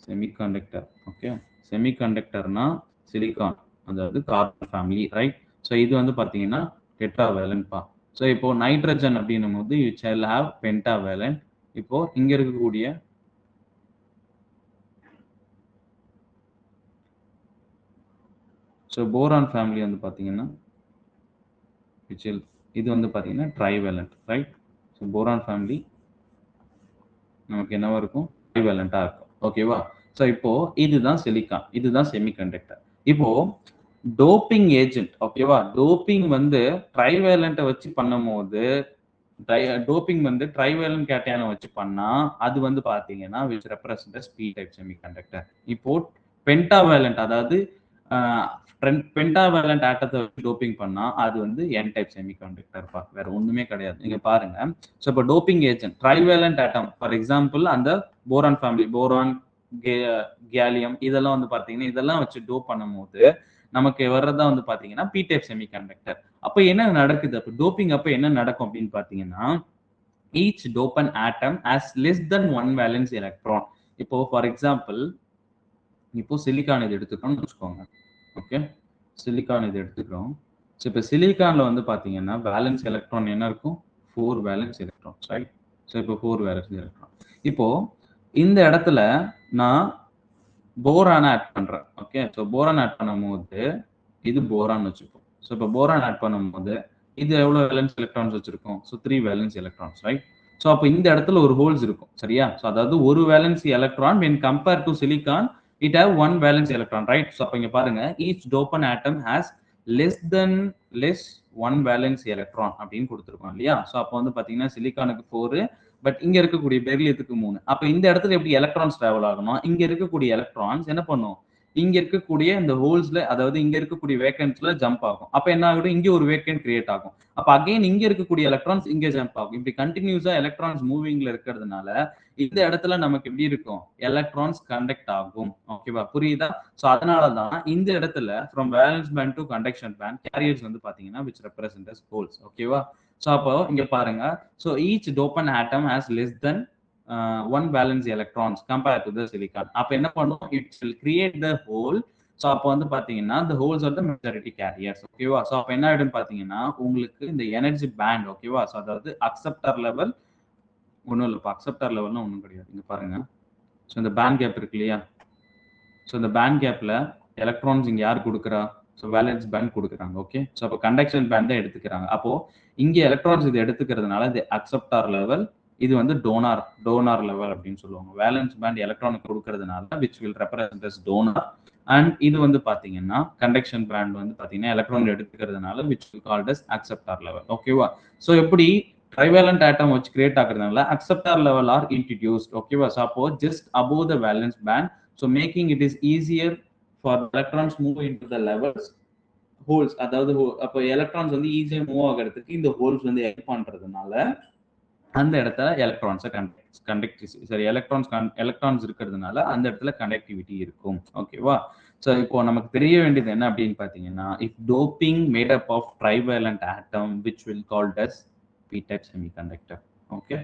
செமிகண்டக்டர். ஓகே, செமிகண்டக்டர்னா சிலிக்கான், அதாவது கார்பன் ஃபேமிலி, ரைட்? ஸோ இது வந்து பாத்தீங்கன்னா டெட்ராவேலண்ட்ப்பா. ஸோ இப்போ நைட்ரஜன் அப்படின்னும் போது யூ ஷால் ஹேவ் பென்டாவேலண்ட். இப்போ இங்க இருக்கக்கூடிய ஸோ போரான் ஃபேமிலி வந்து பார்த்தீங்கன்னா இது வந்து பார்த்தீங்கன்னா trivalent, right? So boron family நமக்கு என்னவா இருக்கும்? ட்ரைவேலண்டா இருக்கும். ஓகேவா? ஸோ இப்போ இதுதான் சிலிக்கான், இதுதான் செமிகண்டக்டர். இப்போ டோப்பிங் ஏஜென்ட், ஓகேவா? டோப்பிங் வந்து ட்ரைவேலண்ட்டை வச்சு பண்ணும்போது டோப்பிங் வந்து ட்ரைவேலண்ட் கேட்டையானை வச்சு பண்ணா அது வந்து பாத்தீங்கன்னா which represent as p type semiconductor. இப்போ பென்டாவேலண்ட், அதாவது பென்டாவேலண்ட் ஆட்டத்தை வச்சு டோப்பிங் பண்ணா அது வந்து n டைப் செமிகண்டக்டர் பா, வேற ஒண்ணுமே கிடையாது. நீங்க பாருங்க. ஸோ இப்போ doping agent trivalent atom, for example அந்த போரான் ஃபேமிலி, போரான், கேலியம், இதெல்லாம் வந்து பாத்தீங்கன்னா இதெல்லாம் வச்சு டோப் பண்ணும்போது நமக்கு வர்றதா வந்து பாத்தீங்கன்னா p டைப் செமிகண்டக்டர். அப்ப என்ன நடக்குது? அப்ப டோப்பிங் அப்ப என்ன நடக்கும் அப்படின்னு பாத்தீங்கன்னா each dopant atom has less than one valence electron. இப்போ ஃபார் எக்ஸாம்பிள் இப்போ சிலிக்கான் இது எடுத்துக்கணும்னு வச்சுக்கோங்க. ஓகே, சிலிக்கான் இது எடுத்துக்கிறோம். ஸோ இப்போ சிலிக்கான்ல வந்து பாத்தீங்கன்னா வேலன்ஸ் எலக்ட்ரான் என்ன இருக்கும்? 4 வேலன்ஸ் எலக்ட்ரான், ரைட்? ஸோ இப்போ 4 வேலன்ஸ் எலக்ட்ரான். இப்போ இந்த இடத்துல நான் போரான் ஆட் பண்றேன். ஓகே, ஸோ போரான் ஆட் பண்ணும்போது இது போரான் வச்சுப்போம். ஸோ இப்போ போரான் ஆட் பண்ணும்போது இது எவ்வளவு வேலன்ஸ் எலக்ட்ரான்ஸ் வச்சிருக்கோம்? So 3 valence electrons, right? So அப்போ இந்த இடத்துல ஒரு ஹோல்ஸ் இருக்கும், சரியா? ஸோ அதாவது ஒரு valence electron when compared to silicon it have one valence electron, right? So அப்போ இங்க பாருங்க each dopant atom has less one valence electron அப்படின்னு கொடுத்துருக்கோம் இல்லையா? ஸோ அப்போ வந்து பாத்தீங்கன்னா சிலிக்கானுக்கு 4, பட் இங்க இருக்கக்கூடிய பெரிலியத்துக்கு 3. அப்ப இந்த இடத்துல எப்படி எலக்ட்ரான்ஸ் டிராவல் ஆகணும்? இங்க இருக்கக்கூடிய எலக்ட்ரான்ஸ் என்ன பண்ணும்? இங்க இருக்கக்கூடிய இந்த ஹோல்ஸ்ல, அதாவது இங்க இருக்கக்கூடிய வேக்கன்ட்ஸ்ல ஜம்ப் ஆகும். அப்ப என்ன ஆகும்? இங்க ஒரு வேக்கன்ட் கிரியேட் ஆகும். அப்ப அகைன் இங்க இருக்கக்கூடிய எலக்ட்ரான்ஸ் இங்க ஜம்ப் ஆகும். இப்படி கண்டினியூஸா எலக்ட்ரான்ஸ் மூவிங்ல இருக்கிறதுனால இந்த இடத்துல நமக்கு எப்படி இருக்கும்? எலக்ட்ரான்ஸ் கண்டக்ட் ஆகும். ஓகேவா? புரியுதா? சோ அதனாலதான் இந்த இடத்துல from valence band to conduction band carriers வந்து பாத்தீங்கன்னா which represent as holes. ஓகேவா? சோ அப்போ இங்க பாருங்க. So each dopant atom has less than one valence electrons compared to the silicon. அப்ப என்ன பண்ணும்? It will create the hole. So அப்போ வந்து பாத்தீங்கன்னா the holes are the majority carriers. ஓகேவா? ஸோ அப்போ என்ன ஆயிடும் பாத்தீங்கன்னா உங்களுக்கு இந்த எனர்ஜி பேண்ட், ஓகேவா? ஸோ அதாவது அக்செப்டர் லெவல் ஒன்றும் இல்லைப்பா, அக்செப்டர் லெவல்னா ஒன்றும் கிடையாது. இங்க பாருங்க. ஸோ இந்த பேண்ட் கேப் இருக்கு இல்லையா? ஸோ இந்த பேண்ட் கேப்ல எலக்ட்ரான்ஸ் இங்க யார் கொடுக்குறா? ஸோ வேலன்ஸ் பேண்ட் கொடுக்குறாங்க. ஓகே, ஸோ அப்போ கண்டக்ஷன் பேண்ட் தான் எடுத்துக்கிறாங்க. அப்போ இங்க எலக்ட்ரான்ஸ் இது எடுத்துக்கிறதுனால இது அக்செப்டார் லெவல், இது வந்து டோனார் லெவல் அப்படின்னு சொல்லுவாங்க. வேலன்ஸ் பேண்ட் எலக்ட்ரானுக்கு கொடுக்கறதுனால which will represent as donor, and இது வந்து பாத்தீங்கன்னா கண்டக்ஷன் பேண்ட் வந்து பாத்தீங்கன்னா எலக்ட்ரான் எடுத்துக்கிறதுனால which will called as acceptor level. ஓகேவா? ஸோ எப்படி ட்ரைவேலண்ட் ஆட்டம் வச்சு கிரியேட் ஆகுறதுனால அக்செப்டார் லெவல் ஆர் இன்ட்ரடியூஸ்ட். ஓகேவா? ஸோ அப்போ just above the valence band, so making it is easier for electrons move into the levels holes. அதாவது அப்போ electrons வந்து ஈஸியா மூவ் ஆகிறதுக்கு இந்த ஹோல்ஸ் வந்து ஹெல்ப் பண்றதுனால அந்த இடத்துல எலக்ட்ரான்ஸை சரி எலக்ட்ரான்ஸ் இருக்கிறதுனால அந்த இடத்துல கண்டக்டிவிட்டி இருக்கும். ஓகேவா? ஸோ இப்போ நமக்கு தெரிய வேண்டியது என்ன அப்படின்னு பாத்தீங்கன்னா if doping made up of trivalent atom which will called as p type semiconductor. Okay,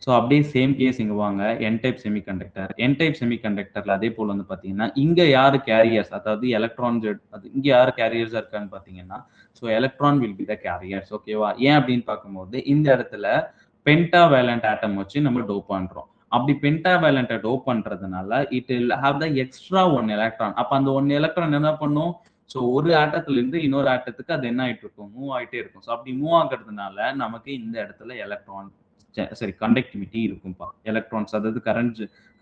so அப்படியே சேம் கேஸ் இங்க வாங்க. N type semiconductor, N type செமிகண்டக்டர்ல அதே போல வந்து பாத்தீங்கன்னா இங்க யாரு கேரியர்ஸ், அதாவது எலக்ட்ரான்ஸ், அது இங்க யாரு கேரியர்ஸா இருக்கான்னு பாத்தீங்கன்னா so electron will be the carriers. ஓகேவா? ஏன் அப்படின்னு பார்க்கும்போது இந்த இடத்துல பென்டாவேலண்ட் ஆட்டம் வச்சு நம்ம டோப் பண்றோம். அப்படி பென்டாவேலண்ட்டை டோப் பண்றதுனால it will have the extra one electron. அப்ப அந்த ஒன் எலக்ட்ரான் என்ன பண்ணும்? ஸோ ஒரு ஆட்டத்துல இருந்து இன்னொரு ஆட்டத்துக்கு அது என்ன ஆயிட்டு இருக்கும்? மூவ் ஆயிட்டே இருக்கும். ஸோ அப்படி மூவ் ஆகுறதுனால நமக்கு இந்த இடத்துல எலக்ட்ரான் சரி கண்டக்டிவிட்டி இருக்கும்பா. எலக்ட்ரான்ஸ் அதாவது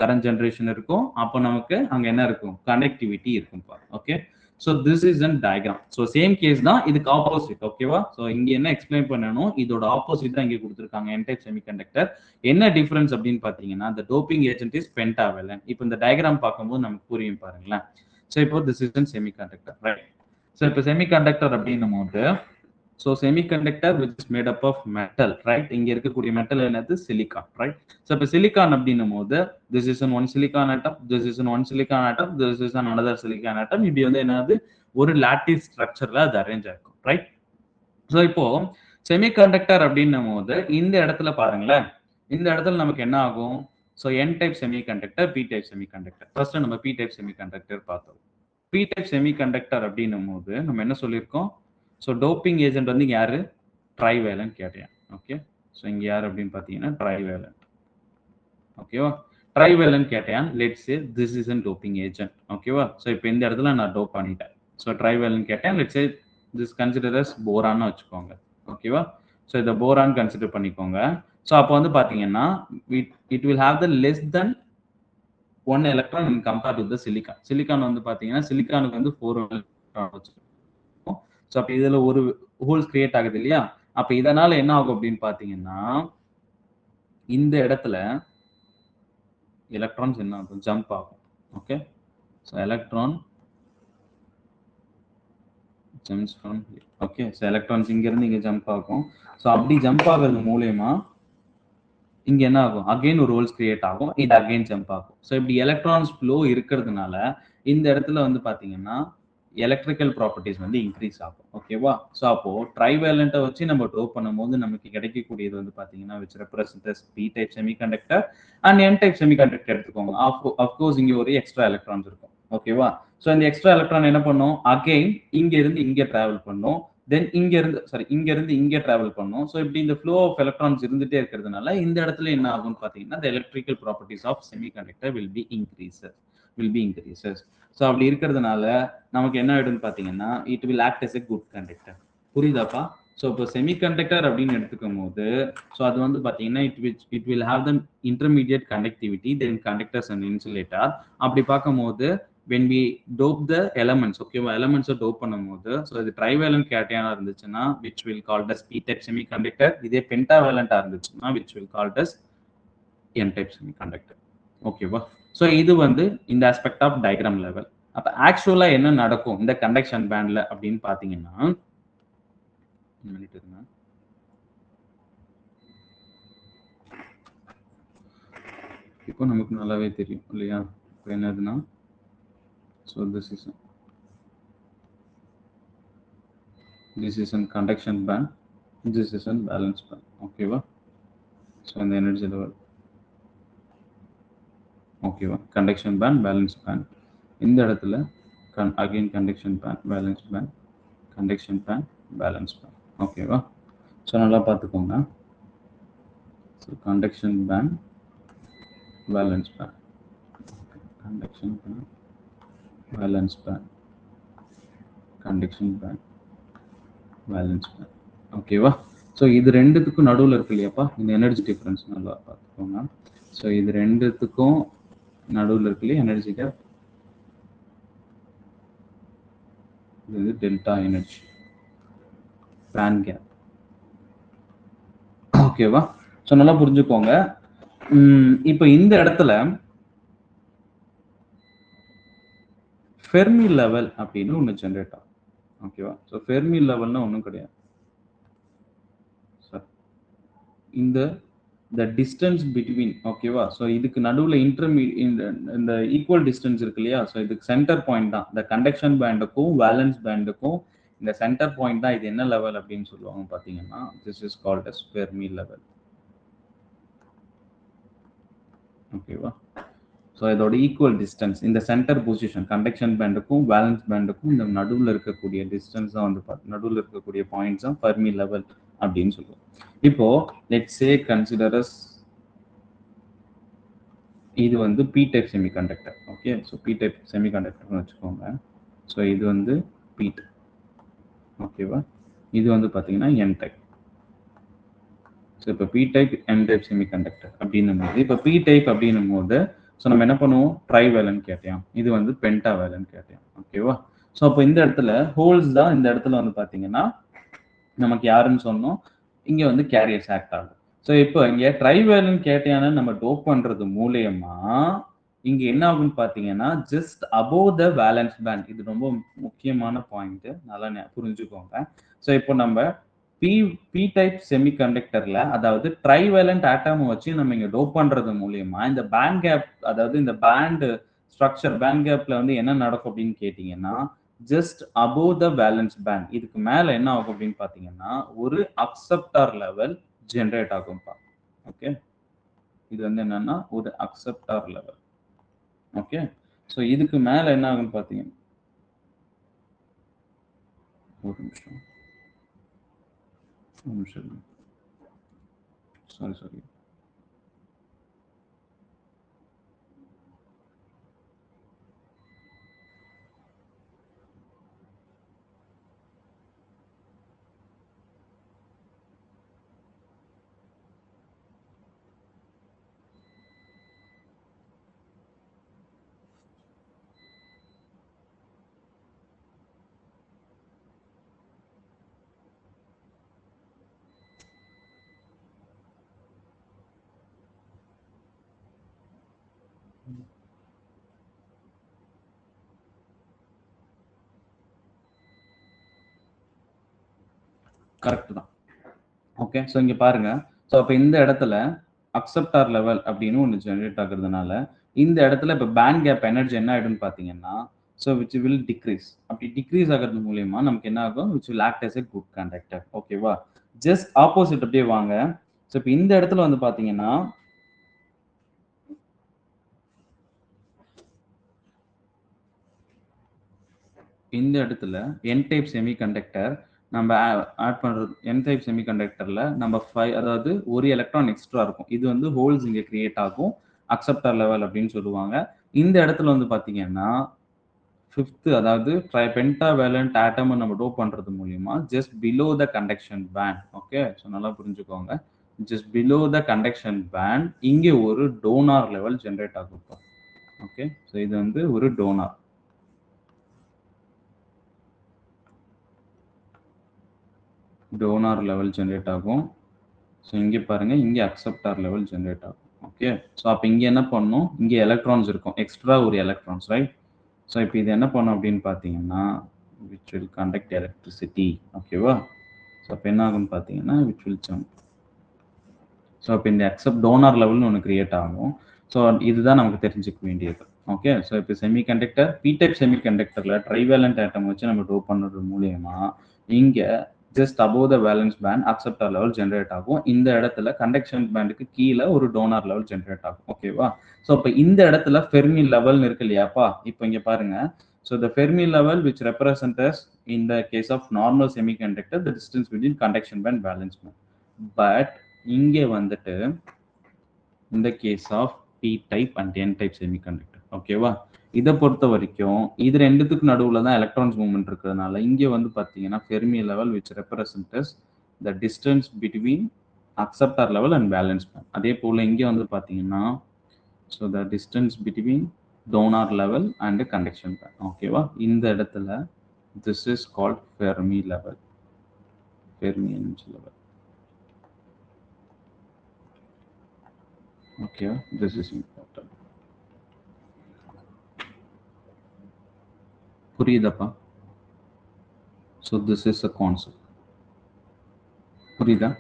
கரண்ட் ஜெனரேஷன் இருக்கும். அப்போ நமக்கு அங்க என்ன இருக்கும்? கண்டக்டிவிட்டி இருக்கும்பா. Okay, so this is an diagram. So same case தான், இதுக்கு ஆப்போசிட். ஓகேவா? ஸோ இங்க என்ன எக்ஸ்பிளைன் பண்ணணும்? இதோட ஆப்போசிட் தான் இங்க கொடுத்துருக்காங்க. என் டைப் செமிகண்டக்டர் என்ன டிஃபரன்ஸ் அப்படின்னு பாத்தீங்கன்னா the doping agent is pentavalent. இப்போ இந்த டயக்ராம் பார்க்கும்போது நமக்கு புரியும் பாருங்களேன். ஸோ இப்போ this is an semiconductor, right? So இப்போ செமிகண்டக்டர் அப்படின்னும் போது so semiconductor which is made up of metal, right? இங்க இருக்கக்கூடிய மெட்டல் என்னது? Silicon, right? so இப்ப சிலிக்கான் அப்படின்னும் போது this is an one silicon atom, this is an one silicon atom, this is an another silicon atom. இப்படி வந்து என்னது? ஒரு லாட்டிஸ் ஸ்ட்ரக்சர்ல அது அரேஞ்ச் ஆகும், ரைட்? so இப்போ செமிகண்டக்டர் அப்படின்னும் போது இந்த இடத்துல பாருங்களேன், இந்த இடத்துல நமக்கு என்ன ஆகும்? so n type semiconductor, p type semiconductor. First நம்ம p டைப் செமிகண்டக்டர் பார்த்தோம். p டைப் செமிகண்டக்டர் அப்படின்னும் போது நம்ம என்ன சொல்லியிருக்கோம்? ஸோ டோப்பிங் ஏஜென்ட் வந்து யாரு? Trivalent cation. ஓகே, ஸோ இங்க யாரு அப்படின்னு பாத்தீங்கன்னா ட்ரைவேலண்ட். ஓகேவா? Trivalent cation let's say this is an doping agent. ஓகேவா? ஸோ இப்போ இந்த இடத்துல நான் டோப் பண்ணிட்டேன். So trivalent cation. Let's say this consider as போரான்னு வச்சுக்கோங்க. ஓகேவா? ஸோ இதை போரான் கன்சிடர் பண்ணிக்கோங்க. ஸோ அப்போ வந்து பார்த்தீங்கன்னா it will have the less than 1 electron in compare to the silicon. Silicon வந்து பார்த்தீங்கன்னா சிலிக்கானுக்கு வந்து 4 எலக்ட்ரான் வச்சுருக்கோம். ஸோ அப்போ இதில் ஒரு ஹோல்ஸ் கிரியேட் ஆகுது இல்லையா? அப்போ இதனால என்ன ஆகும் அப்படின்னு பார்த்தீங்கன்னா இந்த இடத்துல எலக்ட்ரான்ஸ் என்ன ஆகும்? ஜம்ப் ஆகும். Okay, so electron jumps from here. Okay, so electrons இங்கேருந்து இங்கே ஜம்ப் ஆகும். ஸோ அப்படி ஜம்ப் ஆகிறது மூலயமா இங்க என்ன ஆகும்? அகைன் ஒரு ஹோல்ஸ் கிரியேட் ஆகும். இது அகைன் ஜம்ப் ஆகும். ஸோ இப்படி எலக்ட்ரான்ஸ் ஃப்ளோ இருக்கிறதுனால இந்த இடத்துல வந்து பார்த்தீங்கன்னா எலக்ட்ரிக்கல் ப்ராப்பர்ட்டிஸ் வந்து இன்க்ரீஸ் ஆகும். ஓகேவா? ஸோ அப்போ ட்ரைவேலண்ட்டை வச்சு நம்ம டோப் பண்ணும்போது நமக்கு கிடைக்கக்கூடியது வந்து பார்த்தீங்கன்னா which represents P type semiconductor and N type semiconductor எடுத்துக்கோங்க. அஃப்கோர்ஸ் இங்கே ஒரு எக்ஸ்ட்ரா எலக்ட்ரான்ஸ் இருக்கும். ஓகேவா? ஸோ இந்த எக்ஸ்ட்ரா எலக்ட்ரான் என்ன பண்ணும்? அகைன் இங்க இருந்து இங்கே டிராவல் பண்ணும். தென் இங்க இருந்து இங்க டிராவல் பண்ணும். ஸோ இப்படி இந்த ஃப்ளோ ஆஃப் எலக்ட்ரான்ஸ் இருந்துட்டே இருக்கிறதுனால இந்த இடத்துல என்ன ஆகும்னு பார்த்தீங்கன்னா the electrical properties of semiconductor will be increases. So அப்படி இருக்கிறதுனால நமக்கு என்ன ஆயிடும்னு பார்த்தீங்கன்னா it will act as a good conductor. புரியுதாப்பா? ஸோ இப்போ செமிகண்டக்டர் அப்படின்னு எடுத்துக்கும் போது ஸோ அது வந்து பார்த்தீங்கன்னா it will have the intermediate conductivity then conductors and insulator. அப்படி பார்க்கும்போது when we dope the elements, ஓகேவா, எலமெண்ட்ஸை டோப் பண்ணும்போது ஸோ இது ட்ரைவேலன்ட் கேட்டையானா இருந்துச்சுன்னா which will called as p type semiconductor. இதே பென்டாவேலண்டா இருந்துச்சுன்னா which will called as n type semiconductor. ஓகேவா? So இது வந்து இந்த ஆஸ்பெக்ட் ஆஃப் டயக்ராம் லெவல். அப்போ ஆக்சுவலா என்ன நடக்கும் இந்த கண்டக்ஷன் பேண்ட்ல அப்படின்னு பார்த்தீங்கன்னா இப்போ நமக்கு நல்லாவே தெரியும் இல்லையா? இப்போ என்னதுன்னா so this is a conduction band, this is a valence band. ஓகேவா? ஸோ இந்த எனர்ஜி லெவல் ஓகேவா? Conduction band, valence band. இந்த இடத்துல again conduction band, valence band, conduction band, valence band. ஓகேவா? ஸோ நல்லா பார்த்துக்கோங்க. So conduction band, valence band, conduction band, valence band, conduction band, valence band. ஓகேவா? So இது ரெண்டுத்துக்கும் நடுவில் இருக்கு இல்லையாப்பா இந்த எனர்ஜி டிஃபரன்ஸ் நல்லா பார்த்துக்கோங்க. ஸோ இது ரெண்டுத்துக்கும் நடுவில் இருக்கு இல்லையா எனர்ஜி கேப், இது டெல்டா எனர்ஜி பேண்ட் கேப். ஓகேவா? ஸோ நல்லா புரிஞ்சுக்கோங்க. இப்போ இந்த இடத்துல ஃபெர்மி லெவல் அப்படின்னு ஒன்று ஜென்ரேட் ஆகும். ஓகேவா? ஸோ ஃபெர்மி லெவல்னா ஒன்றும் கிடையாது. இந்த டிஸ்டன்ஸ் பிட்வீன், ஓகேவா? ஸோ இதுக்கு நடுவில் இந்த ஈக்குவல் டிஸ்டன்ஸ் இருக்கு இல்லையா? ஸோ இதுக்கு சென்டர் பாயிண்ட் தான் இந்த கண்டக்ஷன் பேண்டுக்கும் வேலன்ஸ் பேண்டுக்கும் இந்த சென்டர் பாயிண்ட் தான். இது என்ன லெவல் அப்படின்னு சொல்லுவாங்க பார்த்தீங்கன்னா this is called as Fermi level. ஓகேவா? ஸோ இதோட ஈக்குவல் டிஸ்டன்ஸ் இந்த சென்டர் பொசிஷன் கண்டக்ஷன் பேண்டுக்கும் வேலன்ஸ் பேண்டுக்கும் இந்த நடுவில் இருக்கக்கூடிய டிஸ்டன்ஸ் தான் வந்து நடுவில் இருக்கக்கூடிய பாயிண்ட்ஸ் தான் ஃபெர்மி லெவல் அப்படின்னு சொல்லுவோம். இப்போ லெட்ஸ் சே கன்சிடர் அஸ் இது வந்து P type semiconductor. Okay, so P type செமிகண்டக்டர்னு வச்சுக்கோங்க. ஸோ இது வந்து பி டைப். ஓகேவா? இது வந்து பார்த்தீங்கன்னா என் டைப். ஸோ இப்போ P type N type semiconductor அப்படின்னும் போது இப்போ பி டைப் அப்படின்னும் போது ஸோ நம்ம என்ன பண்ணுவோம்? ட்ரைவேலன்ட் கேட்டையாம். இது வந்து பென்டாவேலன்ட் கேட்டையாம். ஓகேவா? ஸோ அப்போ இந்த இடத்துல ஹோல்ஸ் தான் இந்த இடத்துல வந்து பார்த்தீங்கன்னா நமக்கு யாருன்னு சொன்னோம்? இங்கே வந்து கேரியர்ஸ் ஆக்ட் ஆகும். ஸோ இப்போ இங்கே ட்ரைவேலன்ட் கேட்டையான நம்ம டோப் பண்ணுறது மூலயமா இங்கே என்ன ஆகுன்னு பார்த்தீங்கன்னா just above the valence band. இது ரொம்ப முக்கியமான பாயிண்ட், நல்லா புரிஞ்சுக்கோங்க. ஸோ இப்போ நம்ம பி டைப் செமிகண்டக்டர்ல அதாவது ட்ரைவேலன்ட் ஆட்டம் வச்சு நம்ம இங்க டோப் பண்றது மூலயமா இந்த பேண்ட் கேப் அதாவது இந்த பேண்ட் ஸ்ட்ரக்சர் பேண்ட் கேப்ல வந்து என்ன நடக்கும் அப்படின்னு கேட்டீங்கன்னா just above the valence band இதுக்கு மேல என்ன ஆகும் அப்படின்னு பாத்தீங்கன்னா ஒரு அக்செப்டார் லெவல் ஜென்ரேட் ஆகும்பா. ஓகே, இது வந்து என்னன்னா ஒரு அக்செப்டார் லெவல். ஓகே, ஸோ இதுக்கு மேல என்ன ஆகுன்னு பாத்தீங்கன்னா ஒரு நிமிஷம் சாரி கரெக்ட் தான். ஓகே, ஸோ இங்கே பாருங்க. ஸோ அப்போ இந்த இடத்துல அக்செப்டார் லெவல் அப்படின்னு ஒன்று ஜென்ரேட் ஆகுறதுனால இந்த இடத்துல இப்போ பேண்ட் கேப் எனர்ஜி என்ன ஆகிடும்னு பார்த்தீங்கன்னா, ஸோ விச் வில் டிக்ரீஸ். அப்படி டிக்ரீஸ் ஆகிறது மூலியமா நமக்கு என்ன ஆகும், which will act as a good conductor. ஓகேவா? ஜஸ்ட் ஆப்போசிட் அப்படியே வாங்க. ஸோ இப்போ இந்த இடத்துல வந்து பார்த்தீங்கன்னா இந்த இடத்துல n டைப் செமிகண்டக்டர் நம்ம ஆட் பண்றது. n டைப் செமிகண்டக்டர்ல நம்ம 5, அதாவது ஒரு எலக்ட்ரான் எக்ஸ்ட்ரா இருக்கும். இது வந்து ஹோல்ஸ் இங்க கிரியேட் ஆகும், அக்செப்டார் லெவல் அப்படின்னு சொல்லுவாங்க. இந்த இடத்துல வந்து பாத்தீங்கன்னா 5th, அதாவது பென்டாவேலன்ட் ஆட்டம் நம்ம டோப் பண்றது மூலியமா just below the conduction band. Okay, so நல்லா புரிஞ்சுக்கோங்க. Just below the conduction band இங்கே ஒரு டோனார் லெவல் ஜென்ரேட் ஆகும். ஓகே, ஸோ இது வந்து ஒரு டோனார். டோனார் லெவல் ஜென்ரேட் ஆகும். ஸோ இங்கே பாருங்க, இங்கே அக்செப்டார் லெவல் ஜென்ரேட் ஆகும். ஓகே, ஸோ அப்போ இங்கே என்ன பண்ணணும், இங்கே எலக்ட்ரான்ஸ் இருக்கும், எக்ஸ்ட்ரா ஒரு எலக்ட்ரான்ஸ், ரைட்? ஸோ இப்போ இது என்ன பண்ணும் அப்படின்னு பார்த்தீங்கன்னா விச் வில் கண்டக்ட் எலக்ட்ரிசிட்டி. ஓகேவா? ஸோ அப்போ என்ன ஆகும்னு பார்த்தீங்கன்னா விச் வில் ஜம்ப். ஸோ இப்போ இந்த அக்செப்ட் டோனார் லெவல்னு ஒன்று கிரியேட் ஆகும். ஸோ இதுதான் நமக்கு தெரிஞ்சுக்க வேண்டியது. ஓகே, ஸோ இப்போ செமிகண்டக்டர் பி டைப் செமிகண்டக்டரில் ட்ரைவேலண்ட் ஆட்டம் வச்சு நம்ம டோப் பண்ணுறது மூலியமா இங்கே just above the valence band acceptor level generate ஆகும். இந்த இடத்துல கண்டக்ஷன் பேண்டுக்கு கீழே ஒரு டோனார் லெவல் ஜென்ரேட் ஆகும். ஓகேவா? ஸோ இப்போ இந்த இடத்துல ஃபெர்மி லெவல்னு இருக்கு இல்லையாப்பா? இப்போ இங்கே பாருங்க. So the Fermi level which represents as in the case of normal semiconductor the distance between conduction band valence band. But இங்கே வந்துட்டு இந்த case of P type and N type semiconductor. ஓகேவா? இதை பொறுத்த வரைக்கும் இது ரெண்டுத்துக்கு நடுவில் தான் எலக்ட்ரான்ஸ் மூவ்மெண்ட் இருக்கிறதுனால இங்கே வந்து பார்த்தீங்கன்னா Fermi level which represents the distance between acceptor level and valence band. அதே போல் இங்கே வந்து பார்த்தீங்கன்னா so the distance between donor level and conduction band. ஓகேவா? இந்த இடத்துல this is called Fermi level, Fermi energy level. Okay, this is important. புரியுதாப்பா? So this is a concept. புரியுதா?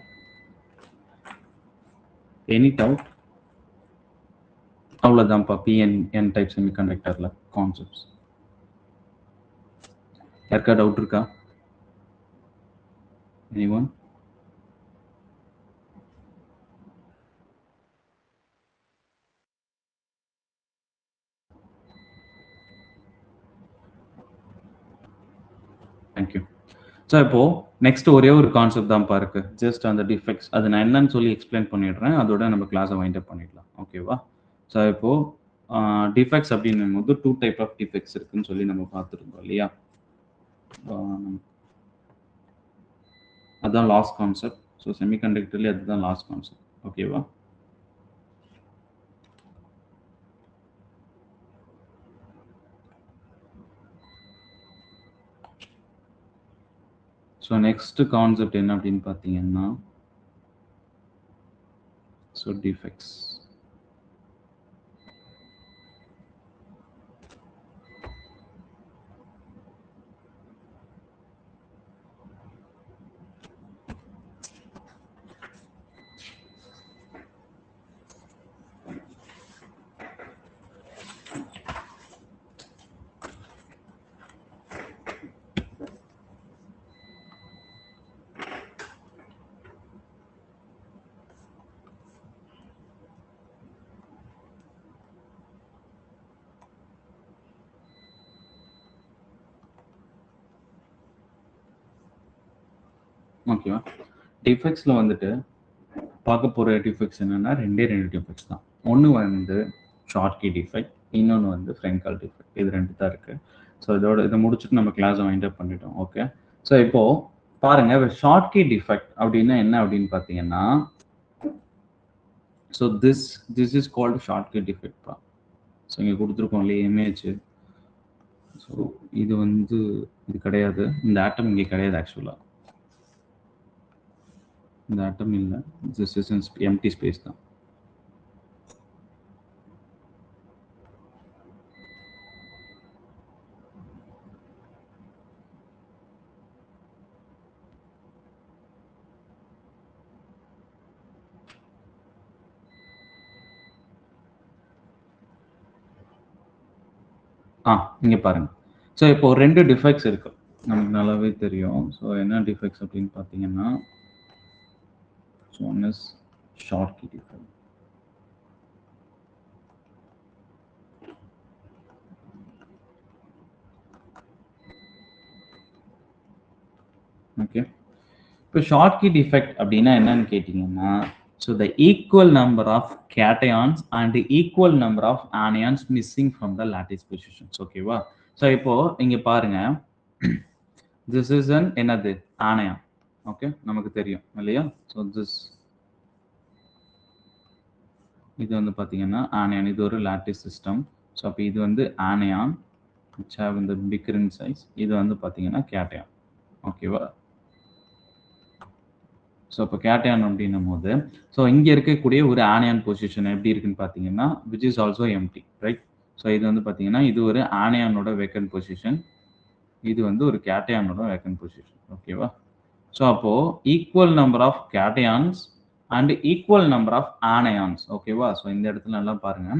Any doubt? அவ்வளோதான்ப்பா PN டைப் செமிகண்டக்டர்ல கான்செப்ட்ஸ். யாருக்கா doubt இருக்கா? Anyone? Thank you. So இப்போ நெக்ஸ்ட் ஒரே ஒரு கான்செப்ட் தான் இருக்கு, ஜஸ்ட் அந்த டிஃபெக்ட்ஸ். அது நான் என்னன்னு சொல்லி எக்ஸ்பிளைன் பண்ணிடுறேன், அதோட நம்ம கிளாஸை வைண்ட் அப் பண்ணிடலாம். ஓகேவா? ஸோ இப்போ டிஃபெக்ட்ஸ் அப்படின்னும் போது 2 டைப் ஆஃப் டிஃபெக்ட்ஸ் இருக்குன்னு சொல்லி நம்ம பார்த்துருந்தோம் இல்லையா? அதுதான் லாஸ்ட் கான்செப்ட். ஸோ செமிகண்டக்டர்லேயே அதுதான் லாஸ்ட் கான்செப்ட். ஓகேவா? ஸோ நெக்ஸ்ட் கான்செப்ட் என்ன அப்படின்னு பார்த்தீங்கன்னா ஸோ டிஃபெக்ட்ஸ். ஓகேவா? டிஃபெக்ட்ஸ்ல வந்துட்டு பார்க்க போகிற டிஃபெக்ட்ஸ் என்னன்னா ரெண்டு டிஃபெக்ட்ஸ் தான். ஒன்று வந்து ஷார்ட்கி டிஃபெக்ட், இன்னொன்று வந்து ஃப்ரெங்கல் டிஃபெக்ட். இது ரெண்டு தான் இருக்குது. ஸோ இதை முடிச்சுட்டு நம்ம கிளாஸை வைண்ட் அப் பண்ணிட்டோம். ஓகே, ஸோ இப்போது பாருங்கள், ஷார்ட்கி டிஃபெக்ட் அப்படின்னா என்ன அப்படின்னு பார்த்தீங்கன்னா so this is called Schottky டிஃபெக்ட்பா. ஸோ இங்கே கொடுத்துருக்கோம் இல்லையா இமேஜ். ஸோ இது வந்து இது கிடையாது, இந்த ஆட்டம் இங்கே கிடையாது. ஆக்சுவலாக இந்த ஆட்டம் இல்லை, திஸ் இஸ் எம்டி ஸ்பேஸ் தான். இங்க பாருங்க. ஸோ இப்போ ரெண்டு டிஃபெக்ட்ஸ் இருக்கு, நமக்கு நல்லாவே தெரியும். ஸோ என்ன டிஃபெக்ட்ஸ் அப்படின்னு பார்த்தீங்கன்னா, one is Schottky defect. Okay, இப்போ ஷார்ட் கீ டிஃபெக்ட் அப்படின்னா என்னன்னு கேட்டிங்கன்னா, so the equal number of cations and equal number of anions missing from the lattice positions. ஓகேவா? ஸோ இப்போ இங்க பாருங்க, திஸ் இஸ் அன் என்னது ஆனியான். ஓகே, நமக்கு தெரியும் இல்லையா? ஸோ இது வந்து பார்த்தீங்கன்னா ஆனியான், இது ஒரு லாட்டிஸ் சிஸ்டம். ஸோ அப்போ இது வந்து anion which have in the bigger in size. இது வந்து பார்த்தீங்கன்னா கேட்டயான். ஓகேவா? ஸோ இப்போ கேட்டயான் அப்படின்னும் போது, ஸோ இங்கே இருக்கக்கூடிய ஒரு ஆனியான் பொசிஷன் எப்படி இருக்குன்னு பார்த்தீங்கன்னா, which is also empty, right? So இது வந்து பார்த்தீங்கன்னா இது ஒரு ஆனியானோட வேக்கன்ட் பொசிஷன், இது வந்து ஒரு கேட்டயானோட வேக்கன்ட் பொசிஷன். ஓகேவா? ஸோ அப்போ equal number of cations and equal number of anions. ஓகேவா? ஸோ இந்த இடத்துல நல்லா பாருங்க.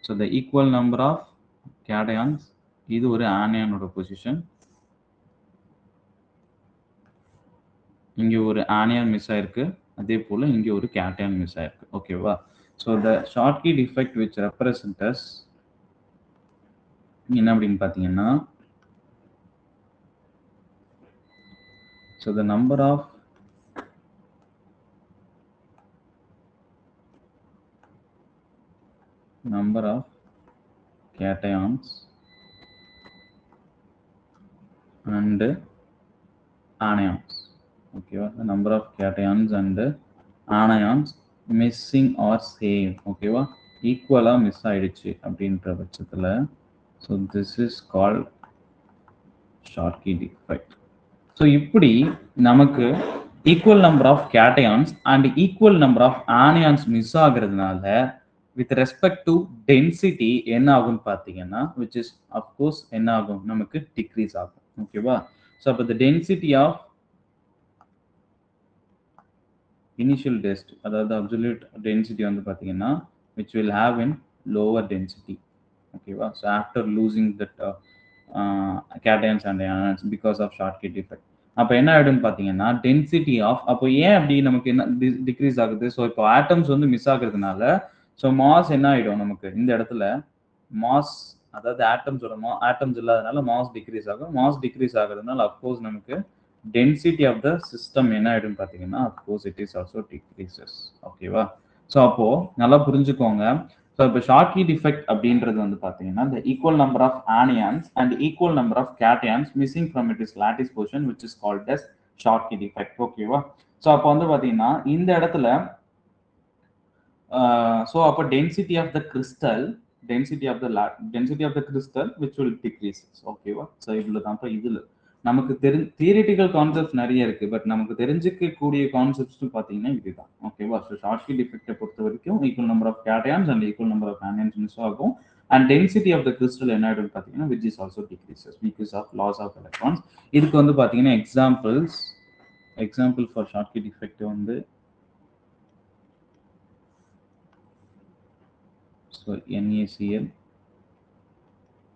So the equal number of cations, இது ஒரு ஆனியானோட பொசிஷன், இங்கே ஒரு ஆனியான் மிஸ் ஆயிருக்கு, அதே போல் இங்கே ஒரு கேட்டயான் மிஸ் ஆயிருக்கு. ஓகேவா? So the Schottky defect which represent as என்ன அப்படின்னு பார்த்தீங்கன்னா, so the number of cations and anions. Okay, the number of cations and anions missing or same. Okay, equal ah miss ஆயிடுச்சு அப்படின்ற பட்சத்துல, so this is called short key defect. so இப்படி நமக்கு equal number of cations and equal number of anions miss ஆகிறதுனால with respect to density என்ன ஆகும் பார்த்தீங்கன்னா, which is of course என்ன ஆகும், நமக்கு decrease ஆகும். ஓகேவா? so அப்ப the density of initial density, அதாவது absolute density வந்து பார்த்தீங்கன்னா, which will have in lower density. ஓகேவா? so after losing that cations and anions because of short key defect, அப்ப என்ன ஆயிடும் பார்த்தீங்கன்னா, டென்சிட்டி ஆஃப், அப்போ ஏன் அப்படி நமக்கு என்ன டிக்ரீஸ் ஆகுது? ஸோ இப்போ ஆட்டம்ஸ் வந்து மிஸ் ஆகுறதுனால, ஸோ மாஸ் என்ன ஆயிடும் நமக்கு இந்த இடத்துல, மாஸ் அதாவது ஆட்டம்ஸ் இல்லாதனால மாஸ் டிக்ரீஸ் ஆகும். மாஸ் டிக்ரீஸ் ஆகுறதுனால அப்கோர்ஸ் நமக்கு டென்சிட்டி ஆஃப் த சிஸ்டம் என்ன ஆயிடும் பார்த்தீங்கன்னா, of course it is also decreases. ஓகேவா? ஸோ அப்போ நல்லா புரிஞ்சுக்கோங்க. ஸோ இப்போ ஷார்ட் கீ டிஃபெக்ட் அப்படின்றது வந்து பார்த்தீங்கன்னா, the equal number of anions and equal number of cations missing from its lattice position which is called as short key defect. ஓகேவா? So அப்போ வந்து பார்த்தீங்கன்னா இந்த இடத்துல so அப்போ density of the crystal which will decrease. ஓகேவா? So இவ்வளோ தான். இதில் நமக்கு தியரிட்டிக்கல் கான்செப்ட்ஸ் நிறைய இருக்கு, பட் நமக்கு தெரிஞ்சிக்கக்கூடிய கான்செப்ட்ஸ் பார்த்தீங்கன்னா இதுதான். ஓகேவா? ஸோ ஷார்ட் கீ டிஃபெக்டை பொறுத்த வரைக்கும் equal number of cations and equal number of anions miss ஆகும், and density of the crystal என்ன ஆயிடும் பார்த்தீங்கன்னா, which is also decreases because of loss of electrons. இதுக்கு வந்து பார்த்தீங்கன்னா example for Schottky defect வந்து so NaCl,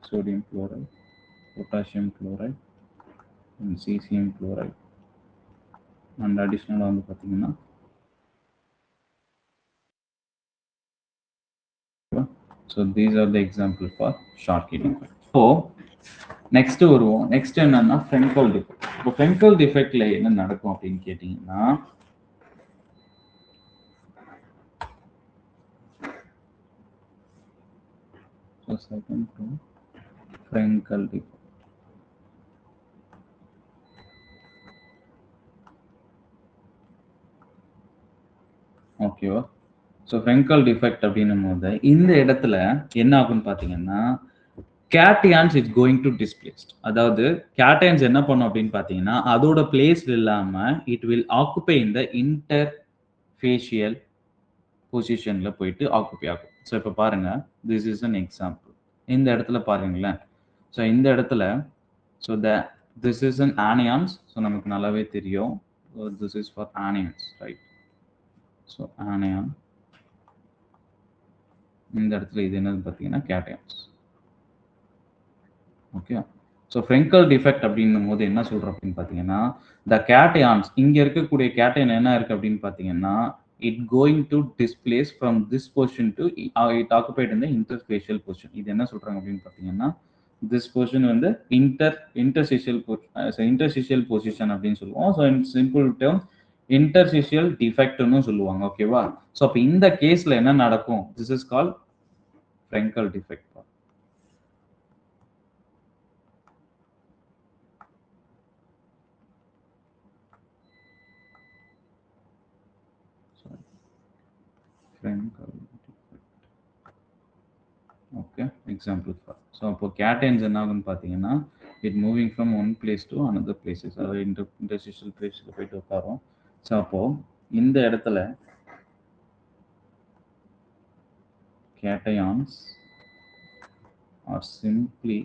sodium chloride, potassium chloride, and cesium chloride, and additional வந்து பார்த்தீங்கன்னா so these are the example for short key defect. so next வருவோம். next என்னன்னா Frenkel defect. இப்போ Frenkel defectல என்ன நடக்கும் அப்படின்னு கேட்டீங்கன்னா, so second to Frenkel defect. ஓகேவா? ஸோ Frenkel defect அப்படின்னும் போது இந்த இடத்துல என்ன ஆகும்னு பார்த்தீங்கன்னா, cations is going to displaced. அதாவது cations என்ன பண்ணும் அப்படின்னு பார்த்தீங்கன்னா, அதோட பிளேஸ் இல்லாம it will occupy in the interfacial பொசிஷன்ல போயிட்டு ஆக்குபை ஆகும். ஸோ இப்போ பாருங்க, this is an example. இந்த இடத்துல பாருங்களேன். ஸோ இந்த இடத்துல so this is an anions. So நமக்கு நல்லாவே தெரியும். So this is for anions, right? So anion. இந்த இடத்துல இது என்னது பார்த்தீங்கன்னா cations. Okay. So Frenkel defect அப்படின்னும் போது என்ன சொல்கிறோம் அப்படின்னு பார்த்தீங்கன்னா, த கேட்டையான்ஸ் இங்கே இருக்கக்கூடிய கேட்டையன் என்ன இருக்குது அப்படின்னு பார்த்தீங்கன்னா, it going to displace from this position to it occupied இந்த இன்டர்ஸ்பேஷியல் பொசிஷன். இது என்ன சொல்கிறாங்க அப்படின்னு பார்த்தீங்கன்னா, திஸ் பொசிஷன் வந்து இன்டர்ஸ்டிஷியல் பொசிஷன் அப்படின்னு சொல்லுவோம். So in simple term interstitial டிஃபெக்ட்னு சொல்லுவாங்க. ஓகேவா? ஸோ அப்போ இந்த கேஸில் என்ன நடக்கும்? This is call Frenkel defect. Okay, example for. So அப்போ cations என்ன ஆகும்னு பார்த்தீங்கன்னா, it moving from one place to another places. அதாவது interstitial places போயிட்டு உட்காரும். ஸோ அப்போ இந்த இடத்துல cations are simply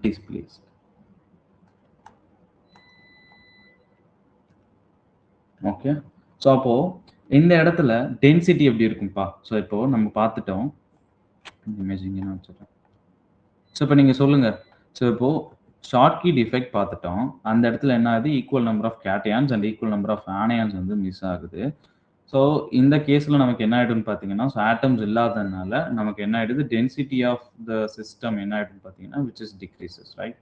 displaced. Okay. So அப்போ இந்த இடத்துல டென்சிட்டி எப்படி இருக்கும்பா? ஸோ இப்போ நம்ம பார்த்துட்டோம். இமேஜிங் என்ன வச்சுருக்கேன். ஸோ இப்போ நீங்கள் சொல்லுங்கள். ஸோ இப்போ ஷார்ட்கி டிஃபெக்ட் பார்த்துட்டோம். அந்த இடத்துல என்ன ஆகுது? Equal number of cations and equal number of anions வந்து மிஸ் ஆகுது. ஸோ இந்த கேஸில் நமக்கு என்ன ஆகிடும்னு பார்த்தீங்கன்னா, ஸோ ஆட்டம்ஸ் இல்லாததுனால நமக்கு என்ன ஆகிடுது? டென்சிட்டி ஆஃப் த சிஸ்டம் என்ன ஆகிடும்னு பார்த்தீங்கன்னா, which is decreases, right?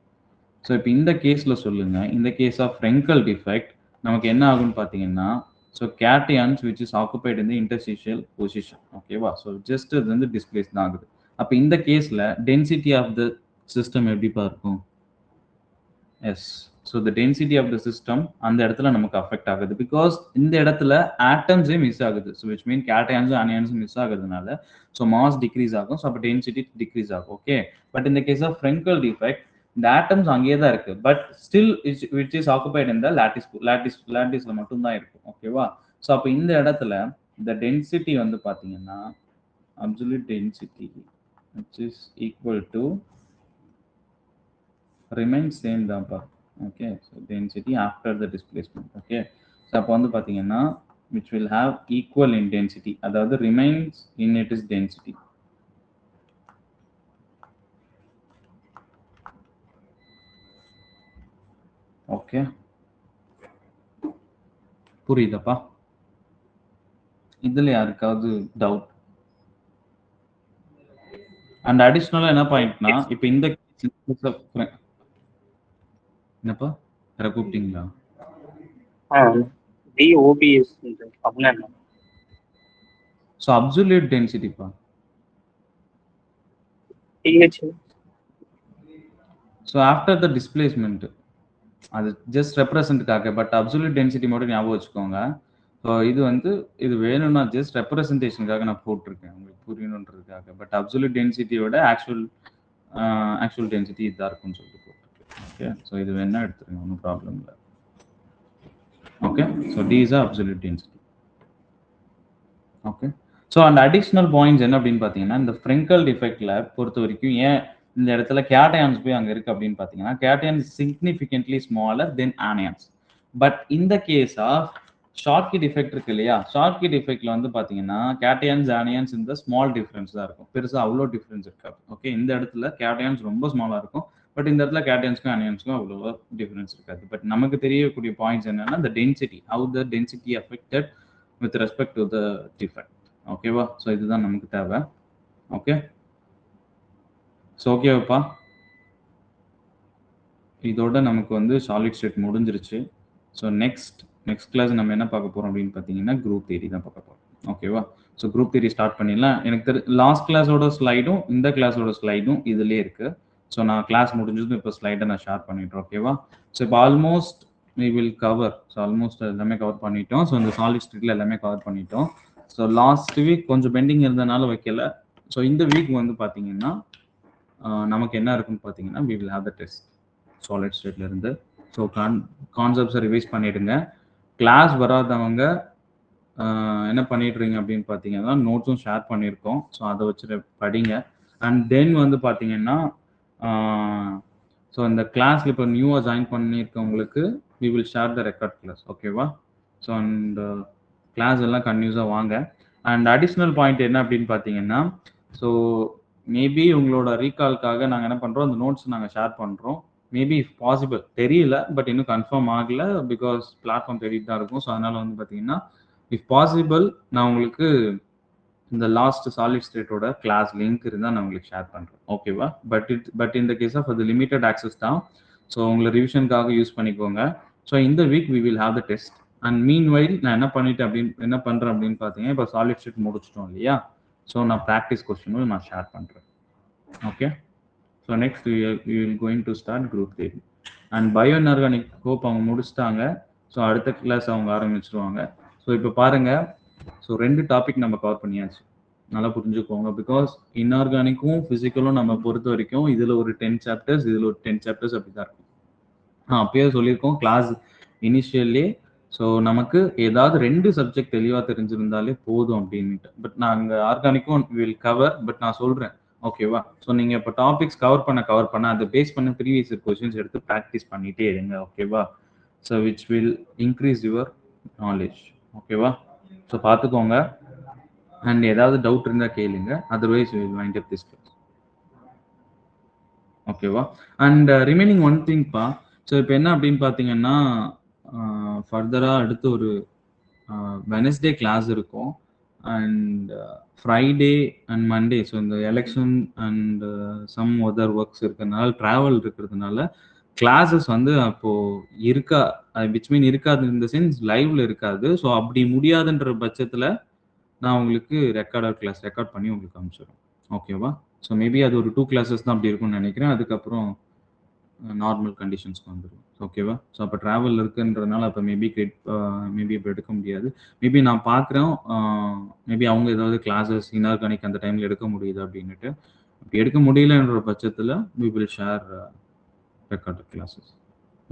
So இப்போ இந்த கேஸில் சொல்லுங்கள். இந்த கேஸ் ஆஃப் ஃப்ரெங்கல் டிஃபெக்ட் நமக்கு என்ன ஆகும்னு பார்த்தீங்கன்னா, so cations which is occupied in the interstitial position. ஓகேவா? ஸோ ஜஸ்ட் அது வந்து டிஸ்பிளேஸ் தான் ஆகுது. அப்போ இந்த கேஸில் டென்சிட்டி ஆஃப் த சிஸ்டம் எப்படிப்பா இருக்கும்? Yes. So the density of the system அந்த இடத்துல நமக்கு அஃபெக்ட் ஆகுது. பிகாஸ் இந்த இடத்துல ஆட்டம்ஸே மிஸ் ஆகுது. ஸோ விச் மீன் கேட்டையான்ஸும் அனியான்ஸும் மிஸ் ஆகுறதுனால ஸோ மாஸ் டிக்ரீஸ் ஆகும். ஸோ அப்போ டென்சிட்டி டிக்ரீஸ் ஆகும். ஓகே. பட் இந்த கேஸ் ஆஃப் ஃப்ரெங்கல் டிஃபெக்ட் இந்த ஆட்டம்ஸ் அங்கேயே தான் இருக்கு. But still which is occupied இந்த லாட்டிஸ்ல மட்டும் தான் இருக்கும். ஓகேவா? ஸோ அப்போ இந்த இடத்துல இந்த டென்சிட்டி வந்து பார்த்தீங்கன்னா absolute density which is equal to remain same தான்ப்பா. Okay. So density after the displacement. Okay. So அப்போ வந்து பார்த்தீங்கன்னா which will have equal in density, அதாவது remains in its density. Okay. புரியுதாப்பா? இதுல யாருக்காவது டவுட்? அண்ட் அடிஷனலா என்ன பாயிண்ட்னா, இப்போ இந்த என்னப்பா வேற கூப்பிட்டீங்களா? DOBS அப்படின்னா என்ன? ஸோ அப்சல்யூட் டென்சிட்டிப்பா. ஸோ ஆஃப்டர் த டிஸ்பிளேஸ்மெண்ட் அது ஜஸ்ட் ரெப்ரசன்ட்காக. பட் அப்சல்யூட் டென்சிட்டி மட்டும் ஞாபகம் வச்சுக்கோங்க. ஸோ இது வந்து இது வேணும்னா ஜஸ்ட் ரெப்ரசன்டேஷனுக்காக நான் போட்டிருக்கேன், உங்களுக்கு புரியணுன்றதுக்காக. பட் அப்சல்யூட் டென்சிட்டியோட ஆக்சுவல் டென்சிட்டி இதாக இருக்கும்னு சொல்லிட்டு போட்டிருக்கேன். ஓகே. ஸோ இது வேணா எடுத்துருங்க, ஒன்றும் ப்ராப்ளம் இல்லை. Okay. So D is absolute density. Okay. So அந்த அடிஷ்னல் பாயிண்ட்ஸ் என்ன அப்படின்னு பார்த்தீங்கன்னா, இந்த ஃப்ரெங்கல் டிஃபெக்ட்ல பொறுத்த வரைக்கும் ஏன் இந்த இடத்துல கேட்டையான்ஸ் போய் அங்கே இருக்கு அப்படின்னு பார்த்தீங்கன்னா, cations significantly smaller than anions. But இந்த கேஸ் ஆஃப் ஷார்ட்கி டிஃபெக்ட் இருக்கு இல்லையா? ஷார்ட்கி டிஃபெக்ட்ல வந்து பார்த்தீங்கன்னா கேட்டையான்ஸ் ஆனியான்ஸ் இந்த ஸ்மால் டிஃபரன்ஸ் தான் இருக்கும். பெருசாக அவ்வளோ டிஃபரன்ஸ் இருக்காது. ஓகே. இந்த இடத்துல கேட்டையான்ஸ் ரொம்ப ஸ்மாலாக இருக்கும். பட் இந்த இடத்துல கேட்டையான்ஸ்க்கும் அனியான்ஸ்க்கும் அவ்வளோ டிஃபரன்ஸ் இருக்காது. பட் நமக்கு தெரியக்கூடிய பாயிண்ட்ஸ் என்னன்னா, the density, how the density affected with respect to the defect. ஓகேவா? ஸோ இதுதான் நமக்கு தேவை. ஓகே. ஸோ ஓகேவாப்பா? இதோட நமக்கு வந்து சாலிட் ஸ்டேட் முடிஞ்சிருச்சு. ஸோ நெக்ஸ்ட் கிளாஸ் நம்ம என்ன பார்க்க போகிறோம் அப்படின்னு பார்த்தீங்கன்னா, குரூப் தியரி தான் பார்க்க போகிறோம். ஓகேவா? ஸோ குரூப் தியரி ஸ்டார்ட் பண்ணிடலாம். எனக்கு லாஸ்ட் கிளாஸோட ஸ்லைடும் இந்த கிளாஸோட ஸ்லைடும் இதுலேயே இருக்குது. ஸோ நான் கிளாஸ் முடிஞ்சதும் இப்போ ஸ்லைடை நான் ஷேர் பண்ணிட்டேன். ஓகேவா? ஸோ இப்போ almost we will cover. So almost எல்லாமே கவர் பண்ணிட்டோம். ஸோ இந்த சாலிட் ஸ்டேட்டில் எல்லாமே கவர் பண்ணிட்டோம். ஸோ லாஸ்ட் வீக் கொஞ்சம் பெண்டிங் இருந்தனால வைக்கல. ஸோ இந்த வீக் வந்து பார்த்தீங்கன்னா நமக்கு என்ன இருக்குன்னு பார்த்தீங்கன்னா, we will have the test solid ஸ்டேட்ல இருந்து. ஸோ கான்செப்ட்ஸை ரிவைஸ் பண்ணிடுங்க. கிளாஸ் வராதவங்க என்ன பண்ணிடுறீங்க அப்படின்னு பார்த்தீங்கன்னா, நோட்ஸும் ஷேர் பண்ணியிருக்கோம். ஸோ அதை வச்சு படிங்க. அண்ட் தென் வந்து பார்த்தீங்கன்னா, ஸோ இந்த கிளாஸில் இப்போ நியூவாக ஜாயின் பண்ணியிருக்கவங்களுக்கு we will share the record class. ஓகேவா? ஸோ அந்த கிளாஸ் எல்லாம் கன்டினியூஸாக வாங்க. அண்ட் அடிஷ்னல் பாயிண்ட் என்ன அப்படின்னு பார்த்தீங்கன்னா, ஸோ மேபி உங்களோட ரீகால்க்காக நாங்கள் என்ன பண்ணுறோம், அந்த நோட்ஸ் நாங்கள் ஷேர் பண்ணுறோம். மேபி இஃப் பாசிபிள் தெரியல, பட் இன்னும் கன்ஃபார்ம் ஆகல, பிகாஸ் பிளாட்ஃபார்ம் தேடிட்டு தான் இருக்கும். ஸோ அதனால வந்து பார்த்தீங்கன்னா, இஃப் பாசிபிள் நான் உங்களுக்கு இந்த லாஸ்ட் சாலிட் ஸ்டேட்டோட கிளாஸ் லிங்க் இருந்தால் நான் உங்களுக்கு ஷேர் பண்ணுறேன், ஓகேவா? பட் இந்த கேஸ் ஆஃப் அது லிமிட்டட் ஆக்சஸ் தான். ஸோ உங்களை ரிவிஷனுக்காக யூஸ் பண்ணிக்கோங்க. ஸோ இந்த week we will have the test. And meanwhile நான் என்ன பண்ணுறேன் அப்படின்னு பார்த்தீங்கன்னா, இப்போ சாலிட் ஸ்டேட் முடிச்சிட்டோம் இல்லையா? ஸோ நான் ப்ராக்டிஸ் கொஸ்டினும் நான் ஷேர் பண்ணுறேன். Okay, so next we will going to start group third. And bio inorganic hope அவங்க முடிச்சிட்டாங்க. ஸோ அடுத்த கிளாஸ் அவங்க ஆரம்பிச்சிருவாங்க. ஸோ இப்போ பாருங்க, ஸோ 2 டாபிக் நம்ம கவர் பண்ணியாச்சு. நல்லா புரிஞ்சுக்கோங்க. பிகாஸ் இன்ஆர்கானிக்கும் ஃபிசிக்கலும் நம்ம பொறுத்த வரைக்கும் இதில் ஒரு 10 சாப்டர்ஸ், இதில் ஒரு 10 சாப்டர்ஸ் அப்படி தான் இருக்கும். அப்பயே சொல்லியிருக்கோம் கிளாஸ் இனிஷியல்லே. ஸோ நமக்கு ஏதாவது 2 சப்ஜெக்ட் தெளிவாக தெரிஞ்சிருந்தாலே போதும் அப்படின்ட்டு. பட் நாங்கள் ஆர்கானிக்கும் வில் கவர். பட் நான் சொல்கிறேன், ஓகேவா? ஸோ நீங்கள் இப்போ டாபிக்ஸ் கவர் பண்ண அதை பேஸ் பண்ண ப்ரீவியஸ் இயர் கொஸ்டின்ஸ் எடுத்து ப்ராக்டிஸ் பண்ணிகிட்டே இருங்க, ஓகேவா? So which will increase your knowledge, ஓகேவா? ஸோ பார்த்துக்கோங்க. அண்ட் ஏதாவது டவுட் இருந்தால் கேளுங்க. Otherwise will wind up this class, ஓகேவா? அண்ட் ரிமைனிங் ஒன் திங்ப்பா. ஸோ இப்போ என்ன அப்படின்னு பார்த்தீங்கன்னா, ஃபர்தராக அடுத்து ஒரு வெனஸ்டே கிளாஸ் இருக்கும். And Friday and Monday, so இந்த election and some other works இருக்கிறதுனால, ட்ராவல் இருக்கிறதுனால கிளாஸஸ் வந்து அப்போது விச் மீன் இருக்காது, இந்த சென்ஸ் லைவ்ல இருக்காது. ஸோ அப்படி முடியாதுன்ற பட்சத்தில் நான் உங்களுக்கு ரெக்கார்ட் பண்ணி உங்களுக்கு அனுப்பிச்சிடுறேன், ஓகேவா? ஸோ மேபி அது ஒரு 2 கிளாஸஸ் தான் அப்படி இருக்கும்னு நினைக்கிறேன். அதுக்கப்புறம் நார்மல் கண்டிஷன்ஸ்க்கு வந்துடும், ஓகேவா? ஸோ அப்போ ட்ராவல் இருக்குன்றதுனால அப்போ மேபி இப்போ எடுக்க முடியாது. மேபி நான் பார்க்குறேன், மேபி அவங்க ஏதாவது கிளாஸஸ் இன்ஆர்கானிக் அந்த டைமில் எடுக்க முடியுது அப்படின்னுட்டு. அப்படி எடுக்க முடியலன்ற பட்சத்தில் we will share recorded classes,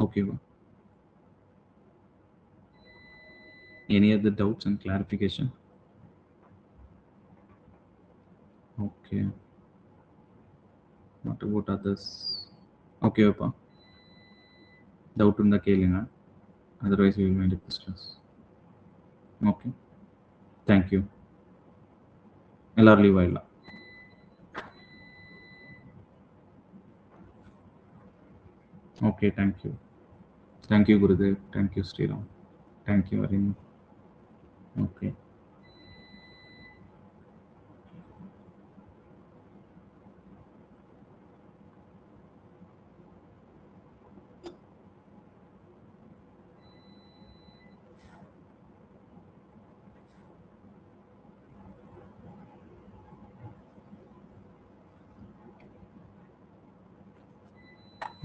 ஓகேவா? Any other doubts and clarification? Okay. What about others? Okay, அப்பா டவுட் இருந்தால் கேளுங்க. Otherwise we will wind up this class. Okay. Thank you. எல்லாரும் லீவ் ஆயிடலாம். Okay, thank you. Thank you, Gurudev. Thank you, Sriram. Thank you very much. Okay.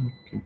Okay.